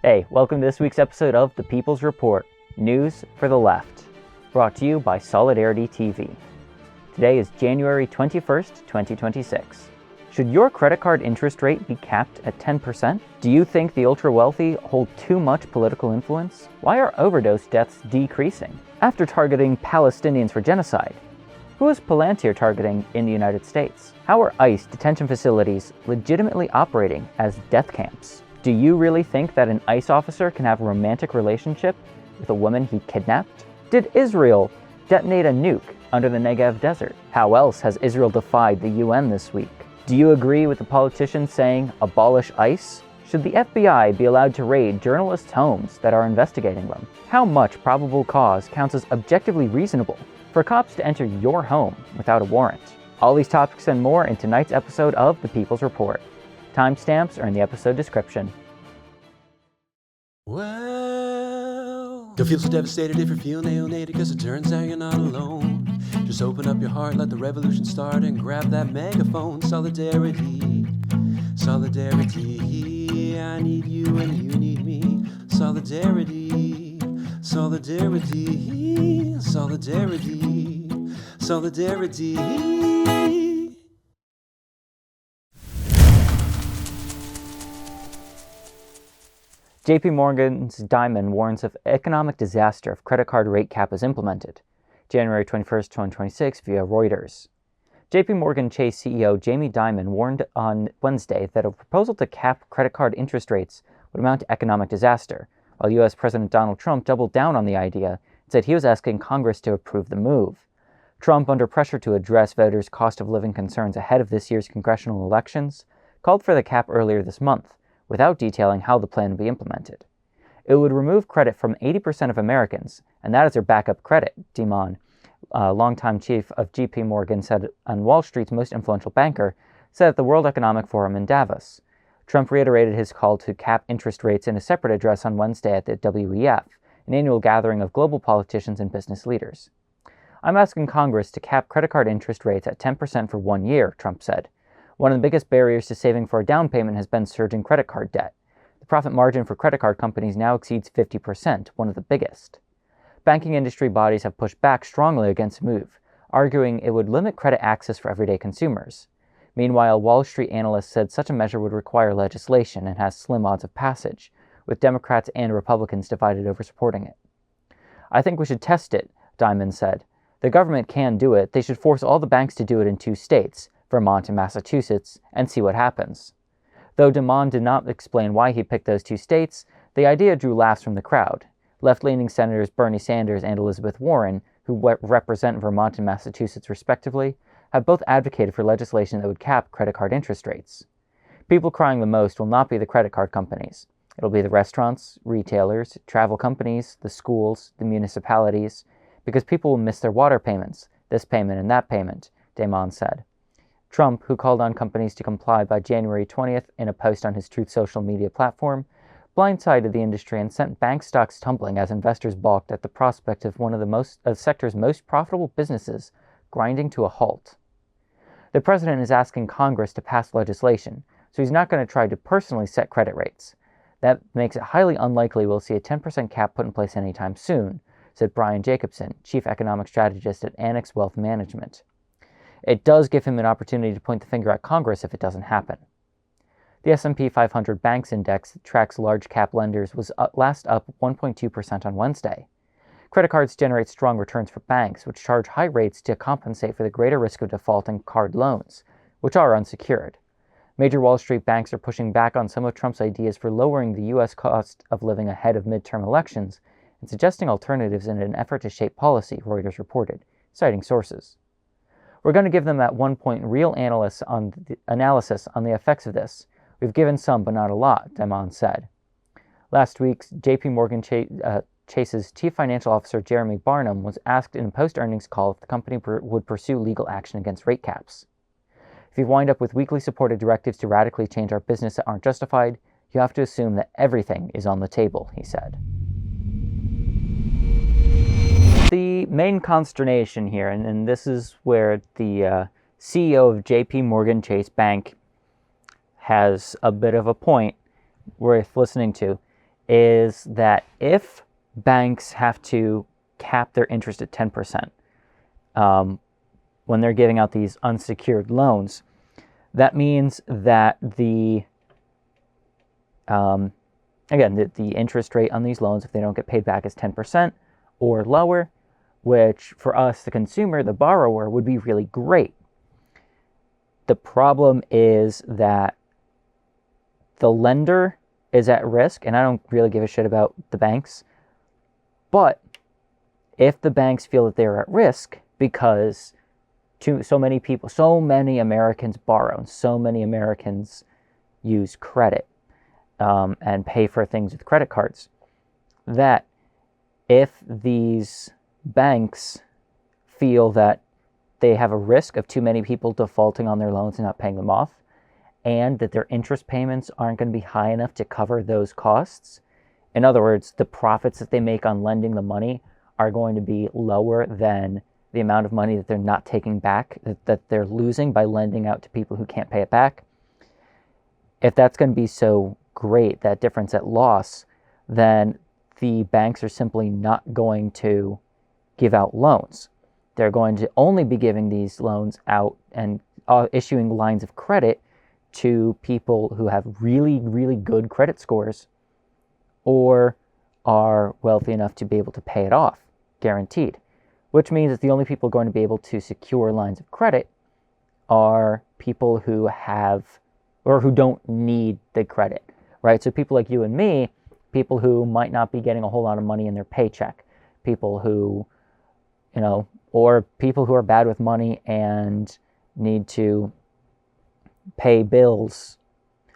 Hey, welcome to this week's episode of The People's Report, News for the Left, brought to you by Solidarity TV. Today is January 21st, 2026. Should your credit card interest rate be capped at 10%? Do you think the ultra-wealthy hold too much political influence? Why are overdose deaths decreasing? After targeting Palestinians for genocide, who is Palantir targeting in the United States? How are ICE detention facilities legitimately operating as death camps? Do you really think that an ICE officer can have a romantic relationship with a woman he kidnapped? Did Israel detonate a nuke under the Negev desert? How else has Israel defied the UN this week? Do you agree with the politicians saying, abolish ICE? Should the FBI be allowed to raid journalists' homes that are investigating them? How much probable cause counts as objectively reasonable for cops to enter your home without a warrant? All these topics and more in tonight's episode of The People's Report. Timestamps are in the episode description. Well, don't feel so devastated if you're feeling alienated, because it turns out you're not alone. Just open up your heart, let the revolution start, and grab that megaphone. Solidarity, solidarity, I need you and you need me. Solidarity, solidarity, solidarity, solidarity. JPMorgan's Dimon warns of economic disaster if credit card rate cap is implemented. January 21st, 2026 via Reuters. JPMorgan Chase CEO Jamie Dimon warned on Wednesday that a proposal to cap credit card interest rates would amount to economic disaster, while U.S. President Donald Trump doubled down on the idea and said he was asking Congress to approve the move. Trump, under pressure to address voters' cost of living concerns ahead of this year's congressional elections, called for the cap earlier this month, without detailing how the plan would be implemented. It would remove credit from 80% of Americans, and that is their backup credit, Dimon, longtime chief of JPMorgan, said on Wall Street's most influential banker, said at the World Economic Forum in Davos. Trump reiterated his call to cap interest rates in a separate address on Wednesday at the WEF, an annual gathering of global politicians and business leaders. I'm asking Congress to cap credit card interest rates at 10% for 1 year, Trump said. One of the biggest barriers to saving for a down payment has been surging credit card debt. The profit margin for credit card companies now exceeds 50%, one of the biggest. Banking industry bodies have pushed back strongly against the move, arguing it would limit credit access for everyday consumers. Meanwhile, Wall Street analysts said such a measure would require legislation and has slim odds of passage, with Democrats and Republicans divided over supporting it. I think we should test it, Dimon said. The government can do it. They should force all the banks to do it in 2 states, Vermont and Massachusetts, and see what happens. Though Dimon did not explain why he picked those 2 states, the idea drew laughs from the crowd. Left-leaning Senators Bernie Sanders and Elizabeth Warren, who represent Vermont and Massachusetts respectively, have both advocated for legislation that would cap credit card interest rates. People crying the most will not be the credit card companies. It'll be the restaurants, retailers, travel companies, the schools, the municipalities, because people will miss their water payments, this payment and that payment, Dimon said. Trump, who called on companies to comply by January 20th in a post on his Truth social media platform, blindsided the industry and sent bank stocks tumbling as investors balked at the prospect of one of the sector's most profitable businesses grinding to a halt. The president is asking Congress to pass legislation, so he's not going to try to personally set credit rates. That makes it highly unlikely we'll see a 10% cap put in place anytime soon, said Brian Jacobson, chief economic strategist at Annex Wealth Management. It does give him an opportunity to point the finger at Congress if it doesn't happen. The S&P 500 Banks Index that tracks large cap lenders was last up 1.2% on Wednesday. Credit cards generate strong returns for banks, which charge high rates to compensate for the greater risk of default in card loans, which are unsecured. Major Wall Street banks are pushing back on some of Trump's ideas for lowering the U.S. cost of living ahead of midterm elections and suggesting alternatives in an effort to shape policy, Reuters reported, citing sources. We're going to give them at one point real analysis on the effects of this. We've given some, but not a lot, Dimon said. Last week, JPMorgan Chase's chief financial officer Jeremy Barnum was asked in a post-earnings call if the company would pursue legal action against rate caps. If you wind up with weakly supported directives to radically change our business that aren't justified, you have to assume that everything is on the table, he said. The main consternation here, and this is where the CEO of JPMorgan Chase Bank has a bit of a point worth listening to, is that if banks have to cap their interest at 10% when they're giving out these unsecured loans, that means that the interest rate on these loans, if they don't get paid back, is 10% or lower, which for us, the consumer, the borrower, would be really great. The problem is that the lender is at risk, and I don't really give a shit about the banks, but if the banks feel that they're at risk because so many Americans borrow, and so many Americans use credit and pay for things with credit cards, that if these banks feel that they have a risk of too many people defaulting on their loans and not paying them off, and that their interest payments aren't going to be high enough to cover those costs, in other words, the profits that they make on lending the money are going to be lower than the amount of money that they're not taking back, that they're losing by lending out to people who can't pay it back. If that's going to be so great, that difference at loss, then the banks are simply not going to give out loans. They're going to only be giving these loans out and issuing lines of credit to people who have really, really good credit scores or are wealthy enough to be able to pay it off, guaranteed. Which means that the only people going to be able to secure lines of credit are people who have or who don't need the credit, right? So people like you and me, people who might not be getting a whole lot of money in their paycheck, people who, or people who are bad with money and need to pay bills.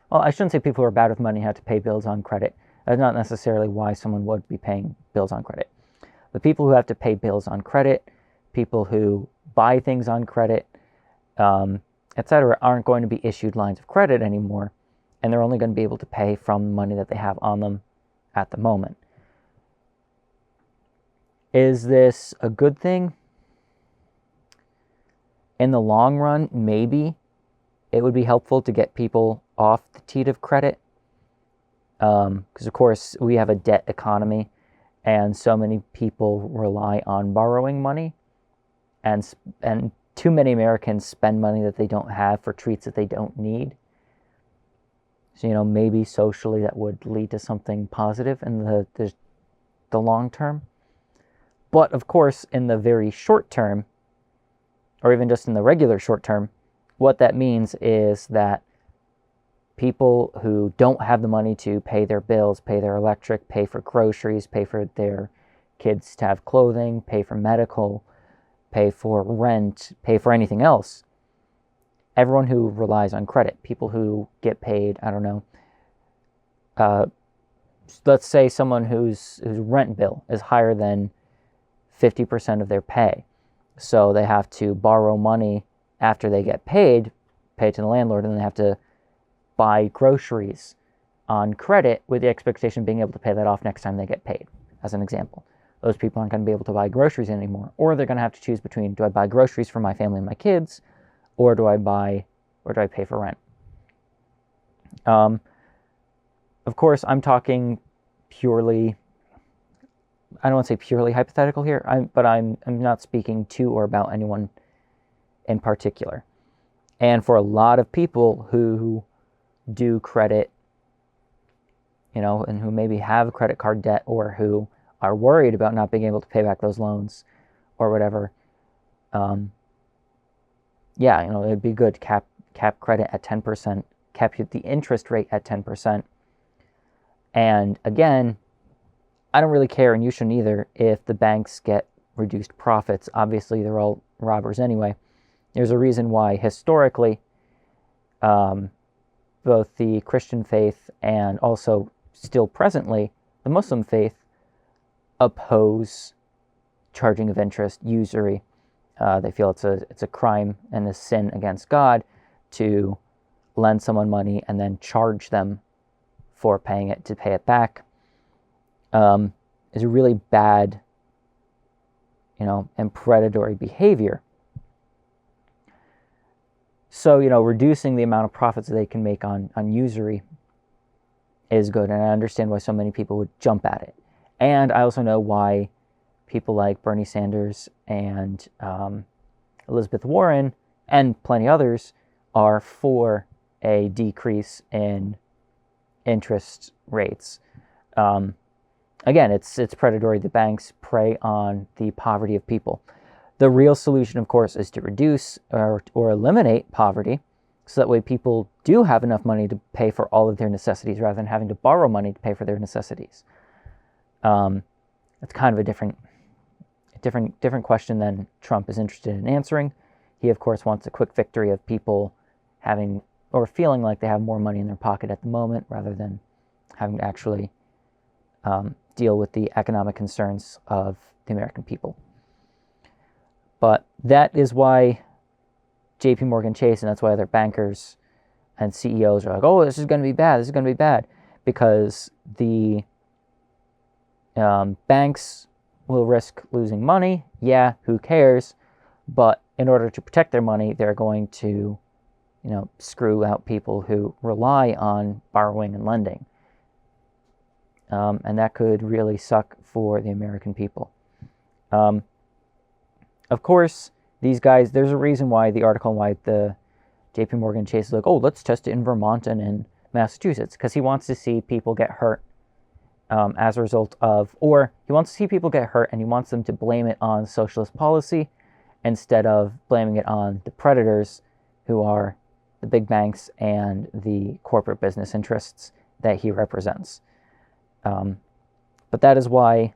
Well, I shouldn't say people who are bad with money have to pay bills on credit. That's not necessarily why someone would be paying bills on credit. The people who have to pay bills on credit, people who buy things on credit, etc., aren't going to be issued lines of credit anymore, and they're only going to be able to pay from the money that they have on them at the moment. Is this a good thing? In the long run, maybe it would be helpful to get people off the teat of credit, because of course we have a debt economy, and so many people rely on borrowing money, and too many Americans spend money that they don't have for treats that they don't need. So, maybe socially that would lead to something positive in the long term. But of course, in the very short term, or even just in the regular short term, what that means is that people who don't have the money to pay their bills, pay their electric, pay for groceries, pay for their kids to have clothing, pay for medical, pay for rent, pay for anything else, everyone who relies on credit, people who get paid, I don't know, let's say someone whose rent bill is higher than 50% of their pay, so they have to borrow money after they get paid, pay to the landlord, and they have to buy groceries on credit with the expectation of being able to pay that off next time they get paid, as an example. Those people aren't going to be able to buy groceries anymore, or they're going to have to choose between, do I buy groceries for my family and my kids, or do I pay for rent? Of course, I'm talking purely, I don't want to say purely hypothetical here, but I'm not speaking to or about anyone in particular. And for a lot of people who do credit, and who maybe have credit card debt, or who are worried about not being able to pay back those loans or whatever, it'd be good to cap credit at 10%, cap the interest rate at 10%. And again, I don't really care, and you shouldn't either, if the banks get reduced profits. Obviously, they're all robbers anyway. There's a reason why historically both the Christian faith and also still presently the Muslim faith oppose charging of interest, usury. They feel it's a crime and a sin against God to lend someone money and then charge them for paying it to pay it back. Is a really bad, and predatory behavior. So, reducing the amount of profits that they can make on usury is good, and I understand why so many people would jump at it. And I also know why people like Bernie Sanders and Elizabeth Warren and plenty others are for a decrease in interest rates. Again, it's predatory. The banks prey on the poverty of people. The real solution, of course, is to reduce or eliminate poverty, so that way people do have enough money to pay for all of their necessities rather than having to borrow money to pay for their necessities. It's kind of a different question than Trump is interested in answering. He, of course, wants a quick victory of people having or feeling like they have more money in their pocket at the moment rather than having to actually deal with the economic concerns of the American people. But that is why JPMorgan Chase, and that's why other bankers and CEOs are like, oh, this is going to be bad, this is going to be bad, because the banks will risk losing money. Yeah, who cares? But in order to protect their money, they're going to, screw out people who rely on borrowing and lending. And that could really suck for the American people. Of course, these guys, there's a reason why the article and why the JPMorgan Chase is like, oh, let's test it in Vermont and in Massachusetts, because he wants to see people get hurt as a result of, or he wants to see people get hurt and he wants them to blame it on socialist policy instead of blaming it on the predators, who are the big banks and the corporate business interests that he represents. But that is why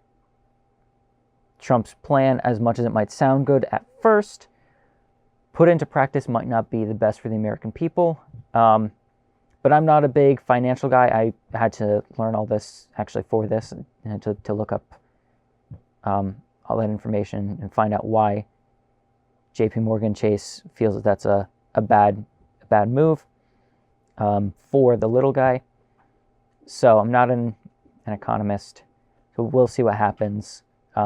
Trump's plan, as much as it might sound good at first, put into practice might not be the best for the American people. But I'm not a big financial guy. I had to learn all this actually for this, and to look up all that information and find out why JPMorgan Chase feels that that's a bad move for the little guy. So I'm not an economist, so we'll see what happens.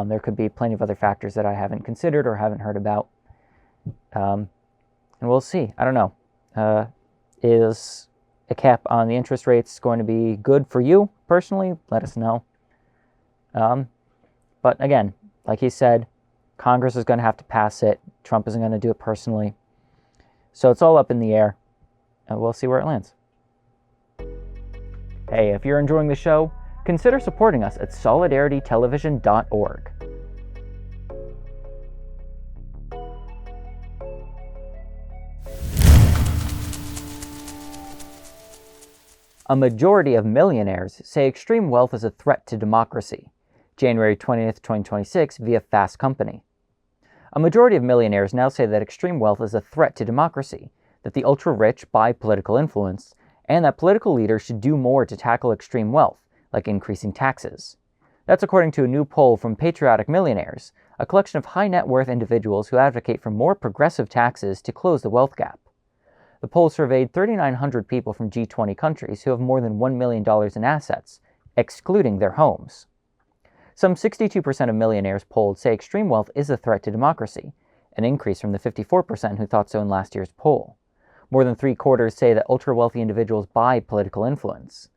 There could be plenty of other factors that I haven't considered or haven't heard about. And we'll see. I don't know. Is a cap on the interest rates going to be good for you personally? Let us know. But again, like he said, Congress is going to have to pass it. Trump isn't going to do it personally. So it's all up in the air, and we'll see where it lands. Hey, if you're enjoying the show, consider supporting us at solidaritytelevision.org. A majority of millionaires say extreme wealth is a threat to democracy. January 20th, 2026, via Fast Company. A majority of millionaires now say that extreme wealth is a threat to democracy, that the ultra-rich buy political influence, and that political leaders should do more to tackle extreme wealth, like increasing taxes. That's according to a new poll from Patriotic Millionaires, a collection of high-net-worth individuals who advocate for more progressive taxes to close the wealth gap. The poll surveyed 3,900 people from G20 countries who have more than $1 million in assets, excluding their homes. Some 62% of millionaires polled say extreme wealth is a threat to democracy, an increase from the 54% who thought so in last year's poll. More than three-quarters say that ultra-wealthy individuals buy political influence.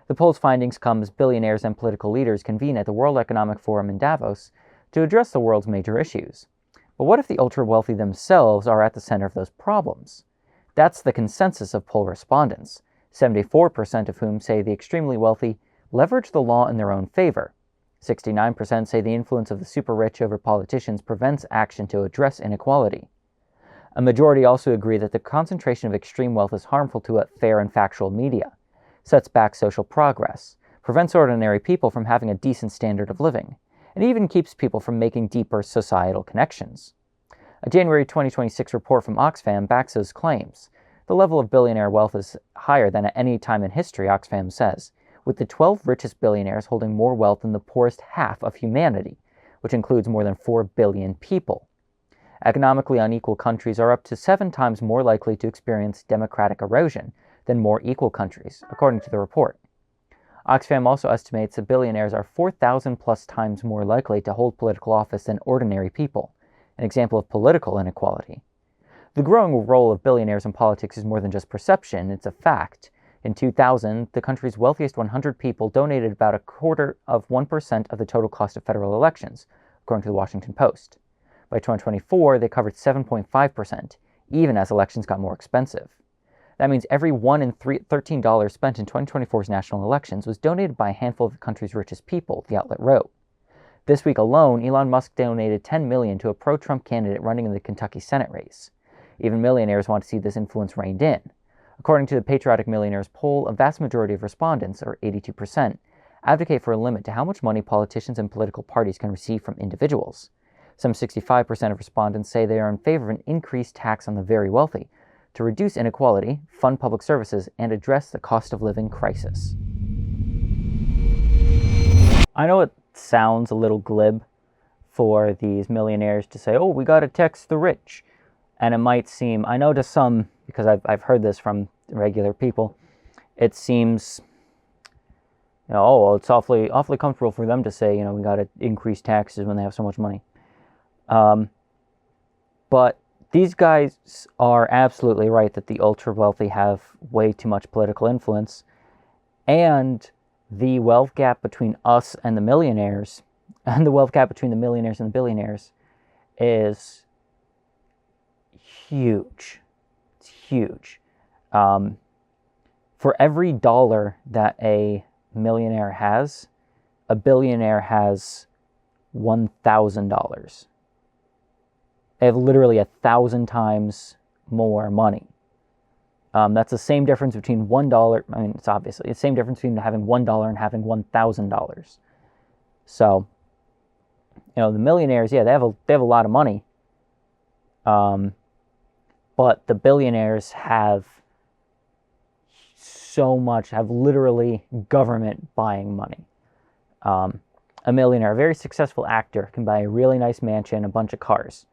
The poll's findings come as billionaires and political leaders convene at the World Economic Forum in Davos to address the world's major issues. But what if the ultra-wealthy themselves are at the center of those problems? That's the consensus of poll respondents, 74% of whom say the extremely wealthy leverage the law in their own favor. 69% say the influence of the super-rich over politicians prevents action to address inequality. A majority also agree that the concentration of extreme wealth is harmful to a fair and factual media, sets back social progress, prevents ordinary people from having a decent standard of living, and even keeps people from making deeper societal connections. A January 2026 report from Oxfam backs those claims. The level of billionaire wealth is higher than at any time in history, Oxfam says, with the 12 richest billionaires holding more wealth than the poorest half of humanity, which includes more than 4 billion people. Economically unequal countries are up to 7 times more likely to experience democratic erosion than more equal countries, according to the report. Oxfam also estimates that billionaires are 4,000 plus times more likely to hold political office than ordinary people, an example of political inequality. The growing role of billionaires in politics is more than just perception, it's a fact. In 2000, the country's wealthiest 100 people donated about 0.25% of the total cost of federal elections, according to the Washington Post. By 2024, they covered 7.5%, even as elections got more expensive. That means every $1 in $13 spent in 2024's national elections was donated by a handful of the country's richest people, the outlet wrote. This week alone, Elon Musk donated $10 million to a pro-Trump candidate running in the Kentucky Senate race. Even millionaires want to see this influence reined in. According to the Patriotic Millionaires poll, a vast majority of respondents, or 82%, advocate for a limit to how much money politicians and political parties can receive from individuals. Some 65% of respondents say they are in favor of an increased tax on the very wealthy to reduce inequality, fund public services, and address the cost of living crisis. I know it sounds a little glib for these millionaires to say, oh, we got to tax the rich. And it might seem, I know to some, because I've heard this from regular people, it seems, oh, well, it's awfully comfortable for them to say, we got to increase taxes when they have so much money. But these guys are absolutely right that the ultra wealthy have way too much political influence, and the wealth gap between us and the millionaires, and the wealth gap between the millionaires and the billionaires, is huge. It's huge. For every dollar that a millionaire has, a billionaire has $1,000. They have literally 1,000 times more money. That's the same difference between $1. I mean, it's obviously the same difference between having $1 and having $1,000. So, the millionaires, yeah, they have a lot of money. But the billionaires have so much, have literally government buying money. A millionaire, a very successful actor, can buy a really nice mansion, a bunch of cars.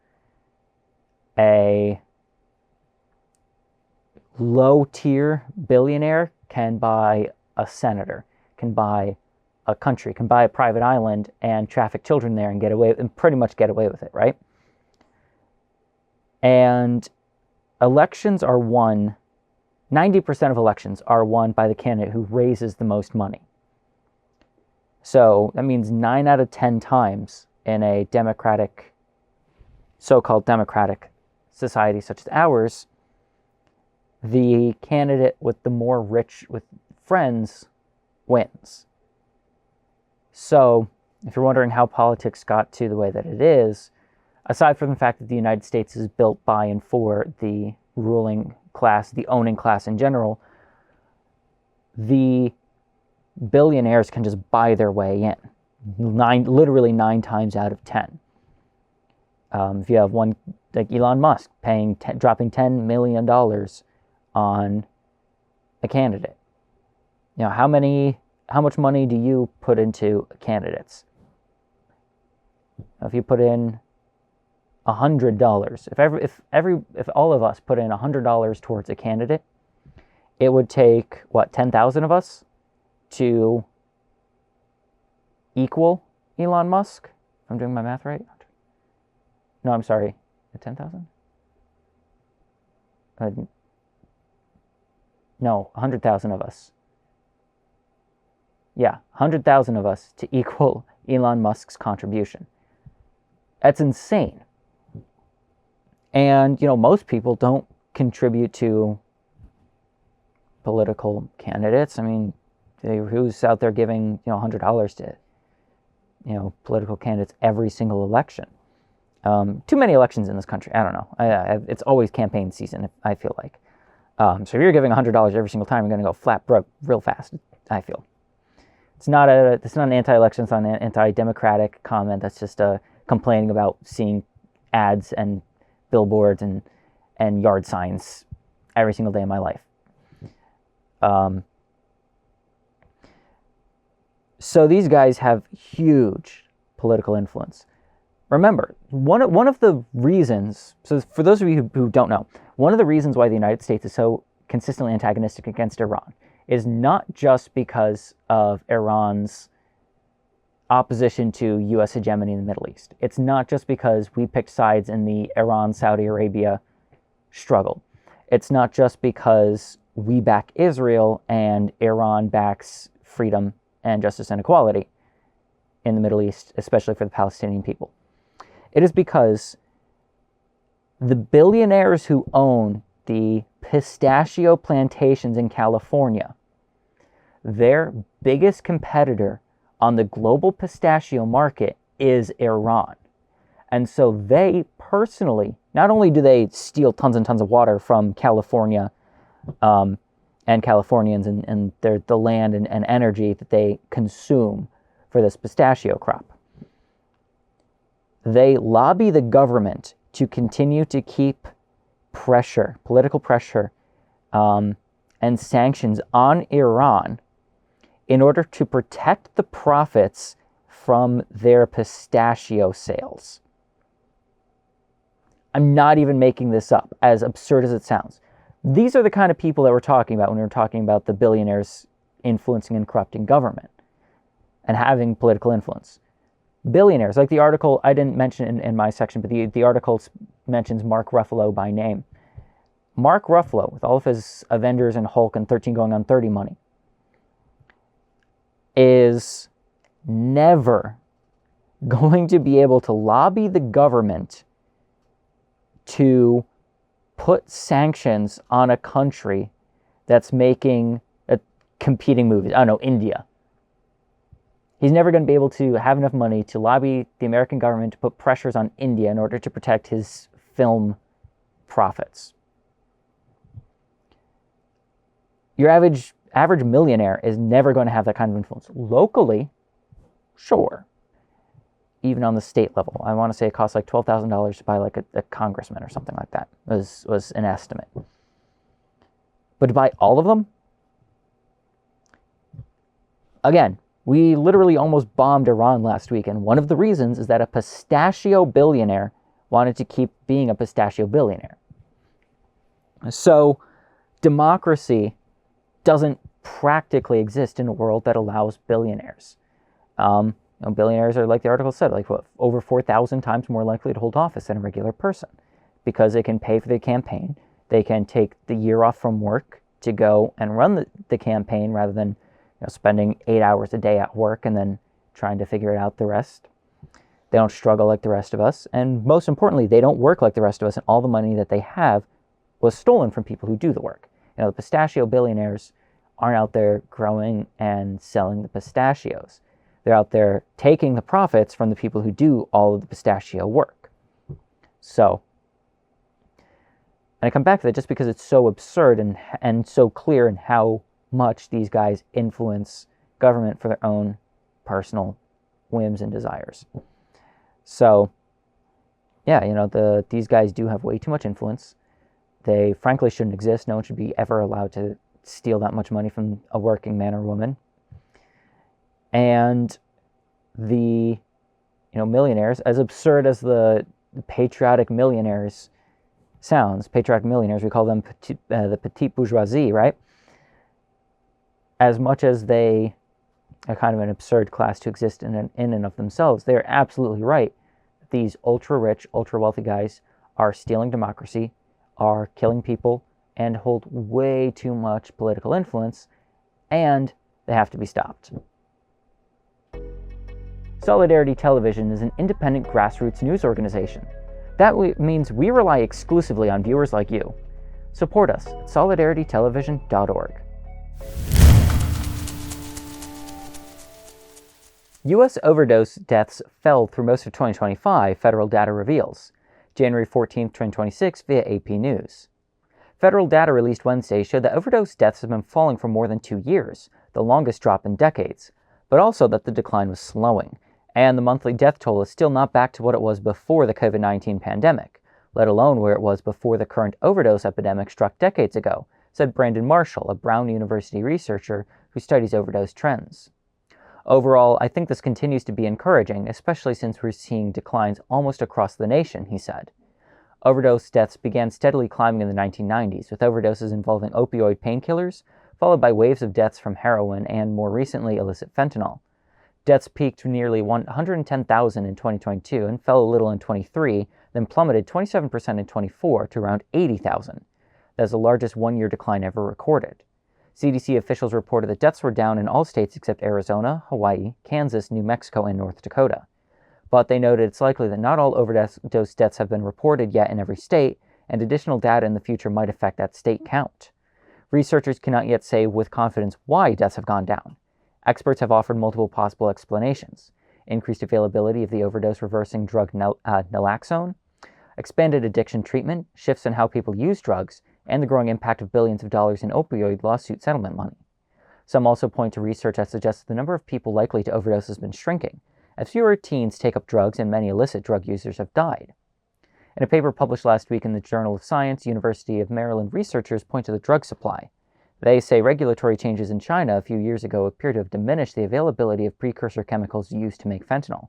A low-tier billionaire can buy a senator, can buy a country, can buy a private island and traffic children there and pretty much get away with it, right? And elections are won, 90% of elections are won by the candidate who raises the most money. So that means 9 out of 10 times in a democratic, so-called democratic society such as ours, the candidate with the more rich with friends wins. So if you're wondering how politics got to the way that it is, aside from the fact that the United States is built by and for the ruling class, the owning class in general, the billionaires can just buy their way in. Literally 9 times out of 10. If you have one like Elon Musk dropping $10 million on a candidate, how much money do you put into candidates? If you put in $100, if all of us put in $100 towards a candidate, it would take 10,000 of us to equal Elon Musk. If I'm doing my math right. No, I'm sorry. 10,000? No, 100,000 of us. Yeah, 100,000 of us to equal Elon Musk's contribution. That's insane. And, most people don't contribute to political candidates. I mean, who's out there giving, $100 to, political candidates every single election? Too many elections in this country. I don't know. It's always campaign season, I feel like. So if you're giving $100 every single time, you're going to go flat broke real fast, I feel. It's not an anti-election, it's not an anti-democratic comment. That's just complaining about seeing ads and billboards and yard signs every single day of my life. So these guys have huge political influence. Remember, one of the reasons, so for those of you who don't know, one of the reasons why the United States is so consistently antagonistic against Iran is not just because of Iran's opposition to U.S. hegemony in the Middle East. It's not just because we picked sides in the Iran-Saudi Arabia struggle. It's not just because we back Israel and Iran backs freedom and justice and equality in the Middle East, especially for the Palestinian people. It is because the billionaires who own the pistachio plantations in California, their biggest competitor on the global pistachio market is Iran. And so they personally, not only do they steal tons and tons of water from California and Californians and the land and energy that they consume for this pistachio crop, they lobby the government to continue to keep pressure, political pressure, and sanctions on Iran in order to protect the profits from their pistachio sales. I'm not even making this up, as absurd as it sounds. These are the kind of people that we're talking about when we're talking about the billionaires influencing and corrupting government and having political influence. Billionaires, like the article, I didn't mention in my section, but the article mentions Mark Ruffalo by name. Mark Ruffalo, with all of his Avengers and Hulk and 13 going on 30 money, is never going to be able to lobby the government to put sanctions on a country that's making competing movies. I don't know, India. He's never going to be able to have enough money to lobby the American government to put pressures on India in order to protect his film profits. Your average millionaire is never going to have that kind of influence. Locally, sure. Even on the state level. I want to say it costs like $12,000 to buy like a congressman or something like that, was an estimate. But to buy all of them? Again, we literally almost bombed Iran last week, and one of the reasons is that a pistachio billionaire wanted to keep being a pistachio billionaire. So, democracy doesn't practically exist in a world that allows billionaires. Billionaires are, like the article said, like over 4,000 times more likely to hold office than a regular person because they can pay for the campaign. They can take the year off from work to go and run the campaign rather than spending 8 hours a day at work and then trying to figure it out the rest. They don't struggle like the rest of us. And most importantly, they don't work like the rest of us, and all the money that they have was stolen from people who do the work. The pistachio billionaires aren't out there growing and selling the pistachios. They're out there taking the profits from the people who do all of the pistachio work. So, and I come back to that just because it's so absurd and so clear in how much these guys influence government for their own personal whims and desires. So, yeah, these guys do have way too much influence. They frankly shouldn't exist. No one should be ever allowed to steal that much money from a working man or woman. And the millionaires, as absurd as the patriotic millionaires sounds, patriotic millionaires, we call them the petite bourgeoisie, right? As much as they are kind of an absurd class to exist in and of themselves, they're absolutely right. These ultra-rich, ultra-wealthy guys are stealing democracy, are killing people, and hold way too much political influence, and they have to be stopped. Solidarity Television is an independent grassroots news organization. That means we rely exclusively on viewers like you. Support us at solidaritytelevision.org. U.S. overdose deaths fell through most of 2025, federal data reveals. January 14, 2026, via AP News. Federal data released Wednesday showed that overdose deaths have been falling for more than 2 years, the longest drop in decades, but also that the decline was slowing, and the monthly death toll is still not back to what it was before the COVID-19 pandemic, let alone where it was before the current overdose epidemic struck decades ago, said Brandon Marshall, a Brown University researcher who studies overdose trends. Overall, I think this continues to be encouraging, especially since we're seeing declines almost across the nation, he said. Overdose deaths began steadily climbing in the 1990s, with overdoses involving opioid painkillers, followed by waves of deaths from heroin and, more recently, illicit fentanyl. Deaths peaked to nearly 110,000 in 2022 and fell a little in 23, then plummeted 27% in 24 to around 80,000. That is the largest one-year decline ever recorded. CDC officials reported that deaths were down in all states except Arizona, Hawaii, Kansas, New Mexico, and North Dakota. But they noted it's likely that not all overdose deaths have been reported yet in every state, and additional data in the future might affect that state count. Researchers cannot yet say with confidence why deaths have gone down. Experts have offered multiple possible explanations: increased availability of the overdose-reversing drug naloxone, expanded addiction treatment, shifts in how people use drugs, and the growing impact of billions of dollars in opioid lawsuit settlement money. Some also point to research that suggests the number of people likely to overdose has been shrinking, as fewer teens take up drugs and many illicit drug users have died. In a paper published last week in the Journal of Science, University of Maryland researchers point to the drug supply. They say regulatory changes in China a few years ago appear to have diminished the availability of precursor chemicals used to make fentanyl.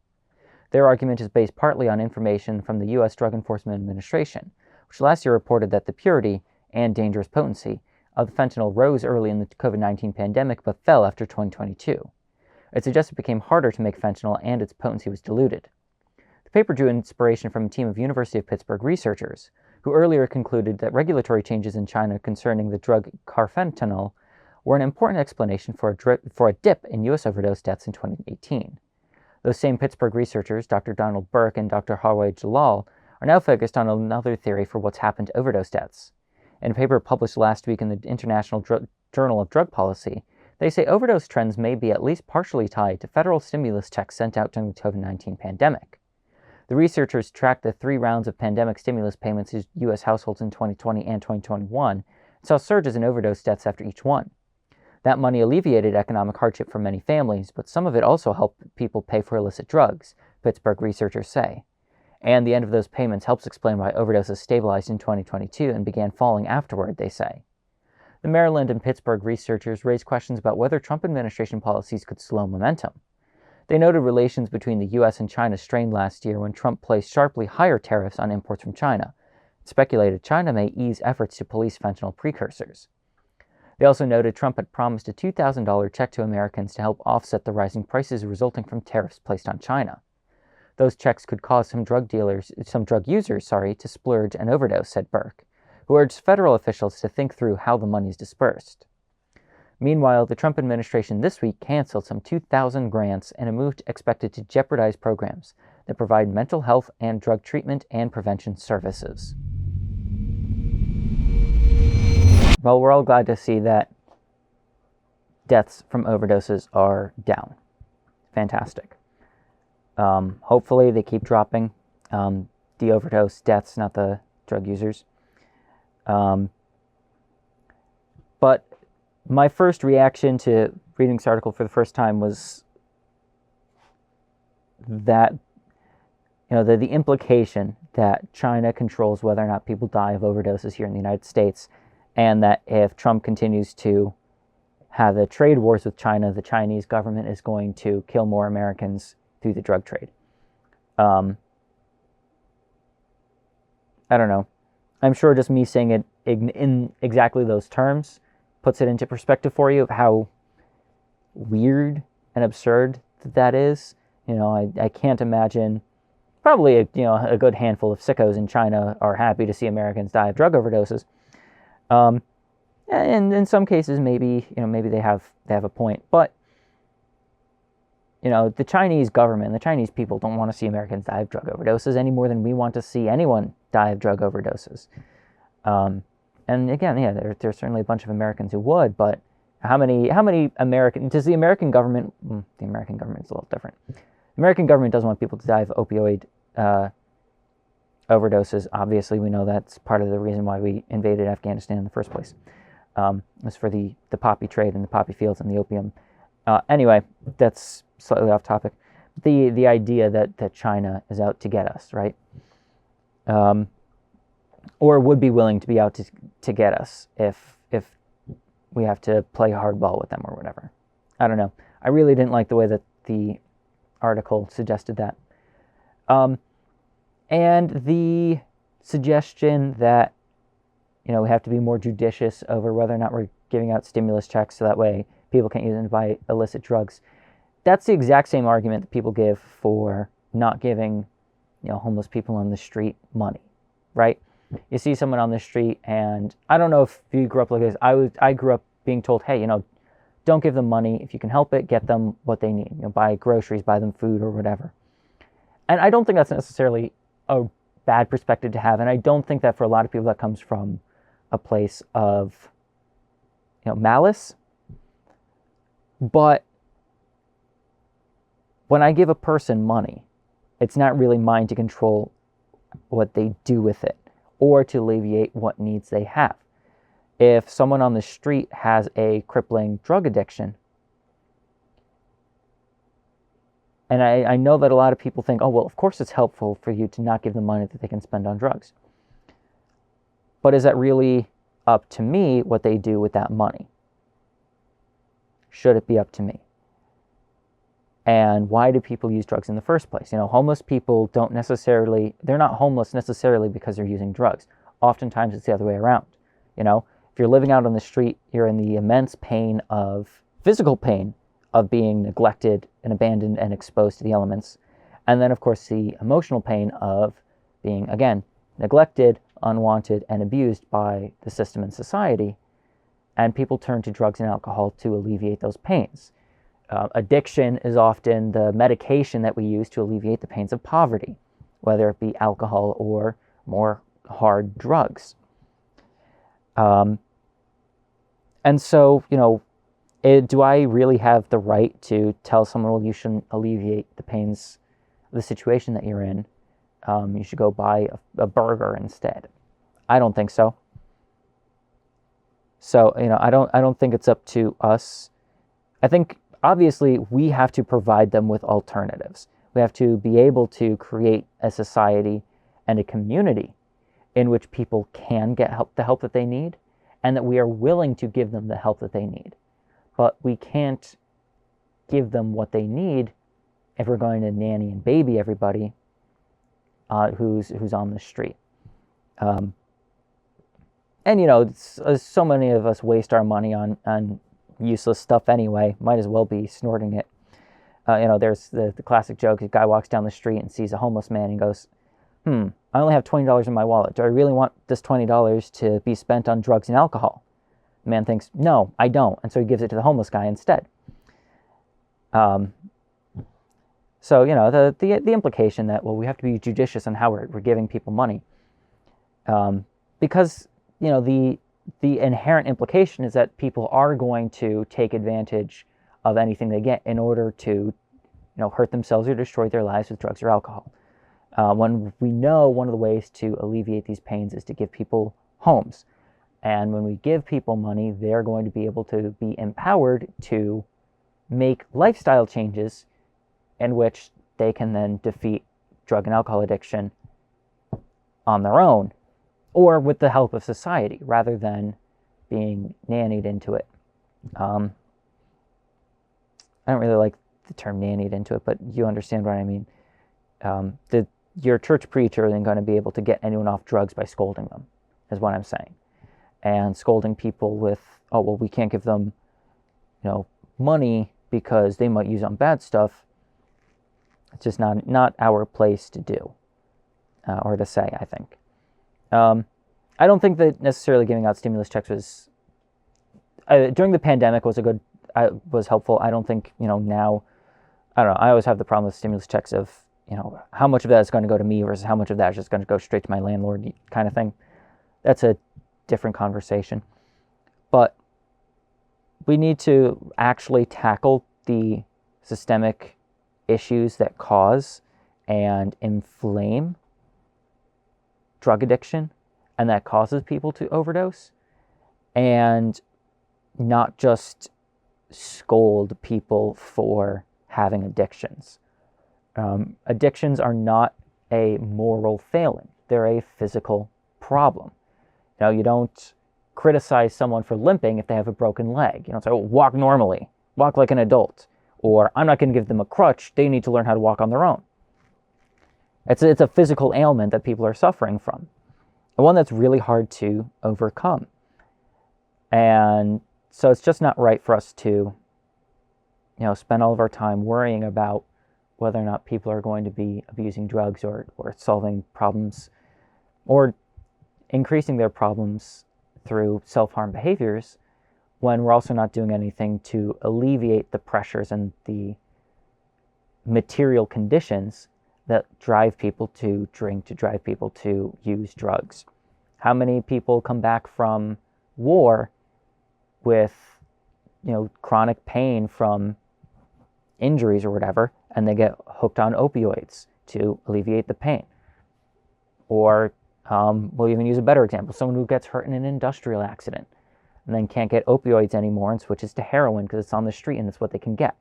Their argument is based partly on information from the U.S. Drug Enforcement Administration, which last year reported that the purity and dangerous potency of the fentanyl rose early in the COVID-19 pandemic but fell after 2022. It suggests it became harder to make fentanyl and its potency was diluted. The paper drew inspiration from a team of University of Pittsburgh researchers, who earlier concluded that regulatory changes in China concerning the drug carfentanil were an important explanation for a dip in U.S. overdose deaths in 2018. Those same Pittsburgh researchers, Dr. Donald Burke and Dr. Hawai Jalal, are now focused on another theory for what's happened to overdose deaths. In a paper published last week in the International Journal of Drug Policy, they say overdose trends may be at least partially tied to federal stimulus checks sent out during the COVID-19 pandemic. The researchers tracked the 3 rounds of pandemic stimulus payments to U.S. households in 2020 and 2021 and saw surges in overdose deaths after each one. That money alleviated economic hardship for many families, but some of it also helped people pay for illicit drugs, Pittsburgh researchers say. And the end of those payments helps explain why overdoses stabilized in 2022 and began falling afterward, they say. The Maryland and Pittsburgh researchers raised questions about whether Trump administration policies could slow momentum. They noted relations between the U.S. and China strained last year when Trump placed sharply higher tariffs on imports from China. It speculated China may ease efforts to police fentanyl precursors. They also noted Trump had promised a $2,000 check to Americans to help offset the rising prices resulting from tariffs placed on China. Those checks could cause some drug users, to splurge and overdose, said Burke, who urged federal officials to think through how the money is dispersed. Meanwhile, the Trump administration this week canceled some 2,000 grants in a move expected to jeopardize programs that provide mental health and drug treatment and prevention services. Well, we're all glad to see that deaths from overdoses are down. Fantastic. Hopefully they keep dropping. The overdose deaths, not the drug users. But my first reaction to reading this article for the first time was that, the implication that China controls whether or not people die of overdoses here in the United States, and that if Trump continues to have the trade wars with China, the Chinese government is going to kill more Americans through the drug trade. I don't know. I'm sure just me saying it in exactly those terms puts it into perspective for you of how weird and absurd that is. I can't imagine. Probably a good handful of sickos in China are happy to see Americans die of drug overdoses. And in some cases, maybe they have a point, but the Chinese government, the Chinese people don't want to see Americans die of drug overdoses any more than we want to see anyone die of drug overdoses. And again, there's certainly a bunch of Americans who would, but how many American, does the American government, the American government is a little different. The American government doesn't want people to die of opioid overdoses. Obviously, we know that's part of the reason why we invaded Afghanistan in the first place. Was for the poppy trade and the poppy fields and the opium. Anyway, that's slightly off topic. The idea that China is out to get us, right? Or would be willing to be out to get us if we have to play hardball with them or whatever. I don't know. I really didn't like the way that the article suggested that. And the suggestion that, we have to be more judicious over whether or not we're giving out stimulus checks so that way people can't use them to buy illicit drugs. That's the exact same argument that people give for not giving, homeless people on the street money, right? You see someone on the street, and I don't know if you grew up like this. I grew up being told, hey, don't give them money. If you can help it, get them what they need. Buy groceries, buy them food or whatever. And I don't think that's necessarily a bad perspective to have. And I don't think that for a lot of people that comes from a place of, malice. But when I give a person money, it's not really mine to control what they do with it or to alleviate what needs they have. If someone on the street has a crippling drug addiction, and I know that a lot of people think, oh, well, of course it's helpful for you to not give them money that they can spend on drugs. But is that really up to me what they do with that money? Should it be up to me? And why do people use drugs in the first place? Homeless people they're not homeless necessarily because they're using drugs. Oftentimes it's the other way around. If you're living out on the street, you're in the immense physical pain of being neglected and abandoned and exposed to the elements. And then, of course, the emotional pain of being, again, neglected, unwanted, and abused by the system and society. And people turn to drugs and alcohol to alleviate those pains. Addiction is often the medication that we use to alleviate the pains of poverty, whether it be alcohol or more hard drugs. And so, do I really have the right to tell someone, well, you shouldn't alleviate the pains of the situation that you're in? You should go buy a burger instead. I don't think so. So, I don't think it's up to us. I think, obviously, we have to provide them with alternatives. We have to be able to create a society and a community in which people can get the help that they need, and that we are willing to give them the help that they need. But we can't give them what they need if we're going to nanny and baby everybody who's on the street. And so many of us waste our money on useless stuff anyway. Might as well be snorting it. There's the classic joke: a guy walks down the street and sees a homeless man and goes, I only have $20 in my wallet. Do I really want this $20 to be spent on drugs and alcohol? The man thinks, no, I don't. And so he gives it to the homeless guy instead. So, the implication that, well, we have to be judicious on how we're giving people money. Because, the inherent implication is that people are going to take advantage of anything they get in order to, hurt themselves or destroy their lives with drugs or alcohol. When we know one of the ways to alleviate these pains is to give people homes. And when we give people money, they're going to be able to be empowered to make lifestyle changes in which they can then defeat drug and alcohol addiction on their own or with the help of society rather than being nannied into it. I don't really like the term nannied into it, but you understand what I mean. Your church preacher isn't going to be able to get anyone off drugs by scolding them, is what I'm saying. And scolding people with, oh, well, we can't give them, money because they might use it on bad stuff. It's just not our place to do or to say, I think. I don't think that necessarily giving out stimulus checks was, during the pandemic was helpful. I don't think, now, I don't know, I always have the problem with stimulus checks of, how much of that is going to go to me versus how much of that is just going to go straight to my landlord kind of thing. That's a different conversation. But we need to actually tackle the systemic issues that cause and inflame drug addiction and that causes people to overdose, and not just scold people for having addictions. Addictions are not a moral failing. They're a physical problem. You don't criticize someone for limping if they have a broken leg. You don't say, oh, walk normally, walk like an adult. Or I'm not going to give them a crutch. They need to learn how to walk on their own. It's a physical ailment that people are suffering from, and one that's really hard to overcome. And so it's just not right for us to, spend all of our time worrying about whether or not people are going to be abusing drugs or solving problems or increasing their problems through self-harm behaviors when we're also not doing anything to alleviate the pressures and the material conditions that drive people to drink, to drive people to use drugs. How many people come back from war with, chronic pain from injuries or whatever, and they get hooked on opioids to alleviate the pain? Or we'll even use a better example, someone who gets hurt in an industrial accident and then can't get opioids anymore and switches to heroin because it's on the street and it's what they can get.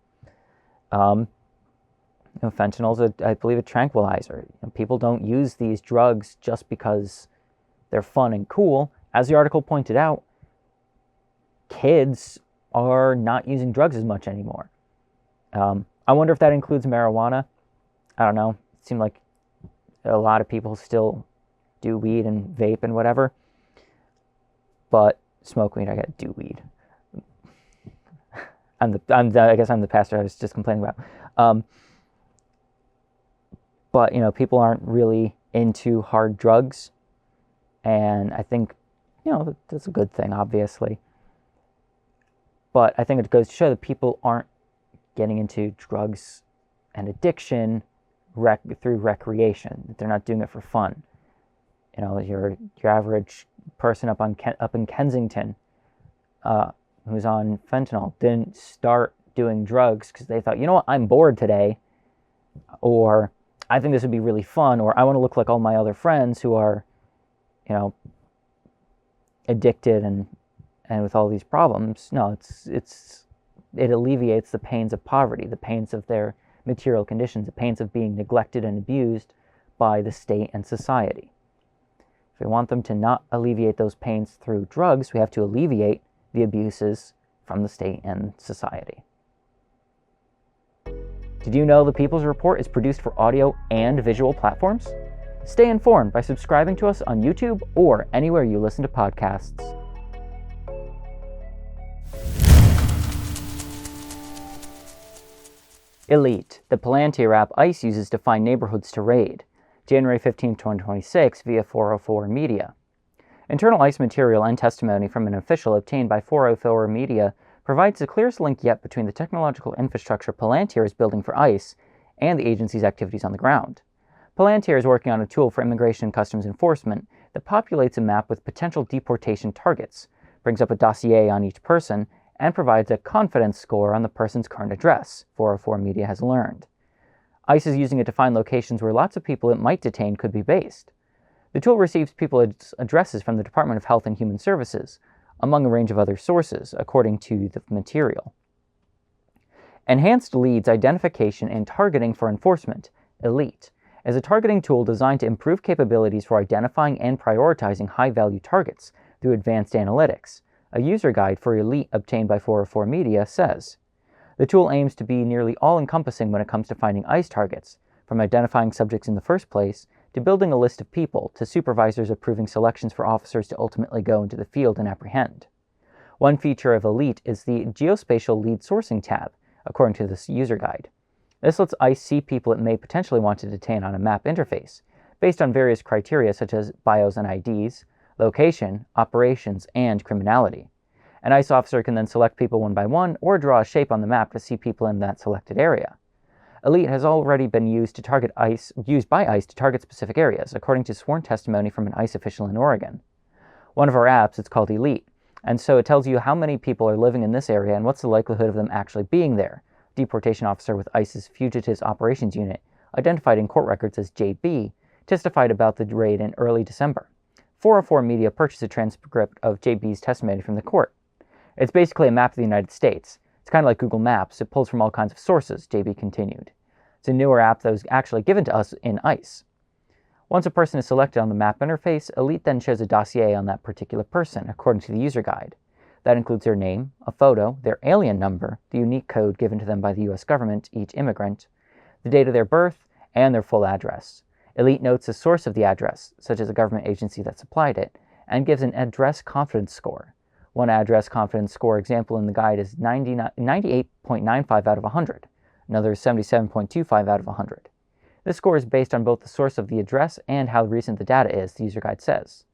Fentanyl's, I believe, a tranquilizer. People don't use these drugs just because they're fun and cool. As the article pointed out, kids are not using drugs as much anymore. I wonder if that includes marijuana. I don't know. It seemed like a lot of people still do weed and vape and whatever. But smoke weed, I gotta do weed. I guess I'm the pastor I was just complaining about. But, people aren't really into hard drugs. And I think, that's a good thing, obviously. But I think it goes to show that people aren't getting into drugs and addiction through recreation. They're not doing it for fun. Your average person up in Kensington who's on fentanyl didn't start doing drugs because they thought, I'm bored today, or I think this would be really fun, or I want to look like all my other friends who are, addicted and with all these problems. No, it alleviates the pains of poverty, the pains of their material conditions, the pains of being neglected and abused by the state and society. If we want them to not alleviate those pains through drugs, we have to alleviate the abuses from the state and society. Did you know the People's Report is produced for audio and visual platforms? Stay informed by subscribing to us on YouTube or anywhere you listen to podcasts. Elite, the Palantir app ICE uses to find neighborhoods to raid. January 15, 2026, via 404 Media. Internal ICE material and testimony from an official obtained by 404 Media provides the clearest link yet between the technological infrastructure Palantir is building for ICE and the agency's activities on the ground. Palantir is working on a tool for immigration and customs enforcement that populates a map with potential deportation targets, brings up a dossier on each person, and provides a confidence score on the person's current address, 404 Media has learned. ICE is using it to find locations where lots of people it might detain could be based. The tool receives people's addresses from the Department of Health and Human Services, among a range of other sources, according to the material. Enhanced Leads Identification and Targeting for Enforcement, ELITE, is a targeting tool designed to improve capabilities for identifying and prioritizing high-value targets through advanced analytics. A user guide for ELITE obtained by 404 Media says, the tool aims to be nearly all-encompassing when it comes to finding ICE targets, from identifying subjects in the first place, to building a list of people, to supervisors approving selections for officers to ultimately go into the field and apprehend. One feature of ELITE is the Geospatial Lead Sourcing tab, according to this user guide. This lets ICE see people it may potentially want to detain on a map interface, based on various criteria such as bios and IDs, location, operations, and criminality. An ICE officer can then select people one by one or draw a shape on the map to see people in that selected area. ELITE has already been used by ICE to target specific areas, according to sworn testimony from an ICE official in Oregon. One of our apps, it's called ELITE, and so it tells you how many people are living in this area and what's the likelihood of them actually being there. Deportation officer with ICE's Fugitives Operations Unit, identified in court records as JB, testified about the raid in early December. 404 Media purchased a transcript of JB's testimony from the court. It's basically a map of the United States. It's kind of like Google Maps. It pulls from all kinds of sources, JB continued. It's a newer app that was actually given to us in ICE. Once a person is selected on the map interface, ELITE then shows a dossier on that particular person, according to the user guide. That includes their name, a photo, their alien number, the unique code given to them by the U.S. government, each immigrant, the date of their birth, and their full address. ELITE notes the source of the address, such as a government agency that supplied it, and gives an address confidence score. One address confidence score example in the guide is 98.95 out of 100. Another is 77.25 out of 100. This score is based on both the source of the address and how recent the data is, the user guide says.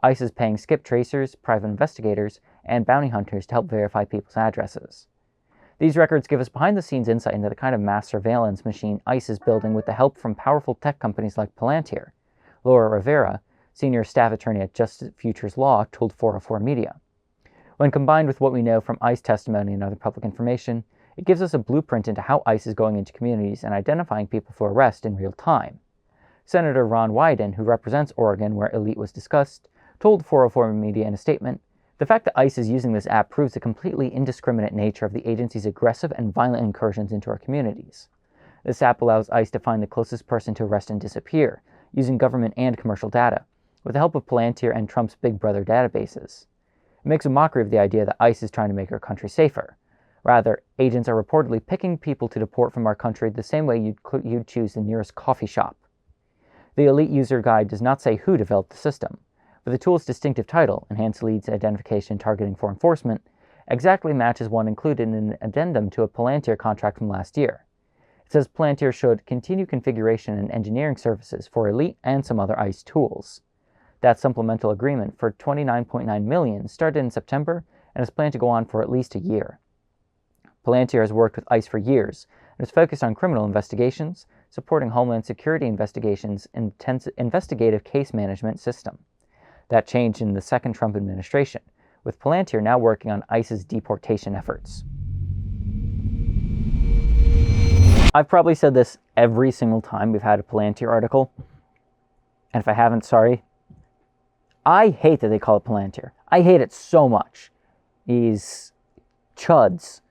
ICE is paying skip tracers, private investigators, and bounty hunters to help verify people's addresses. These records give us behind-the-scenes insight into the kind of mass surveillance machine ICE is building with the help from powerful tech companies like Palantir. Laura Rivera, senior staff attorney at Justice Futures Law, told 404 Media. When combined with what we know from ICE testimony and other public information, it gives us a blueprint into how ICE is going into communities and identifying people for arrest in real time. Senator Ron Wyden, who represents Oregon, where Elite was discussed, told 404 Media in a statement, "The fact that ICE is using this app proves the completely indiscriminate nature of the agency's aggressive and violent incursions into our communities. This app allows ICE to find the closest person to arrest and disappear, using government and commercial data, with the help of Palantir and Trump's Big Brother databases. It makes a mockery of the idea that ICE is trying to make our country safer. Rather, agents are reportedly picking people to deport from our country the same way you'd choose the nearest coffee shop." The Elite User Guide does not say who developed the system, but the tool's distinctive title, Enhanced Leads Identification Targeting for Enforcement, exactly matches one included in an addendum to a Palantir contract from last year. It says Palantir should continue configuration and engineering services for Elite and some other ICE tools. That supplemental agreement for $29.9 million started in September and is planned to go on for at least a year. Palantir has worked with ICE for years and is focused on criminal investigations, supporting Homeland Security investigations and investigative case management system. That changed in the second Trump administration, with Palantir now working on ICE's deportation efforts. I've probably said this every single time we've had a Palantir article, and if I haven't, sorry. I hate that they call it Palantir. I hate it so much. These chuds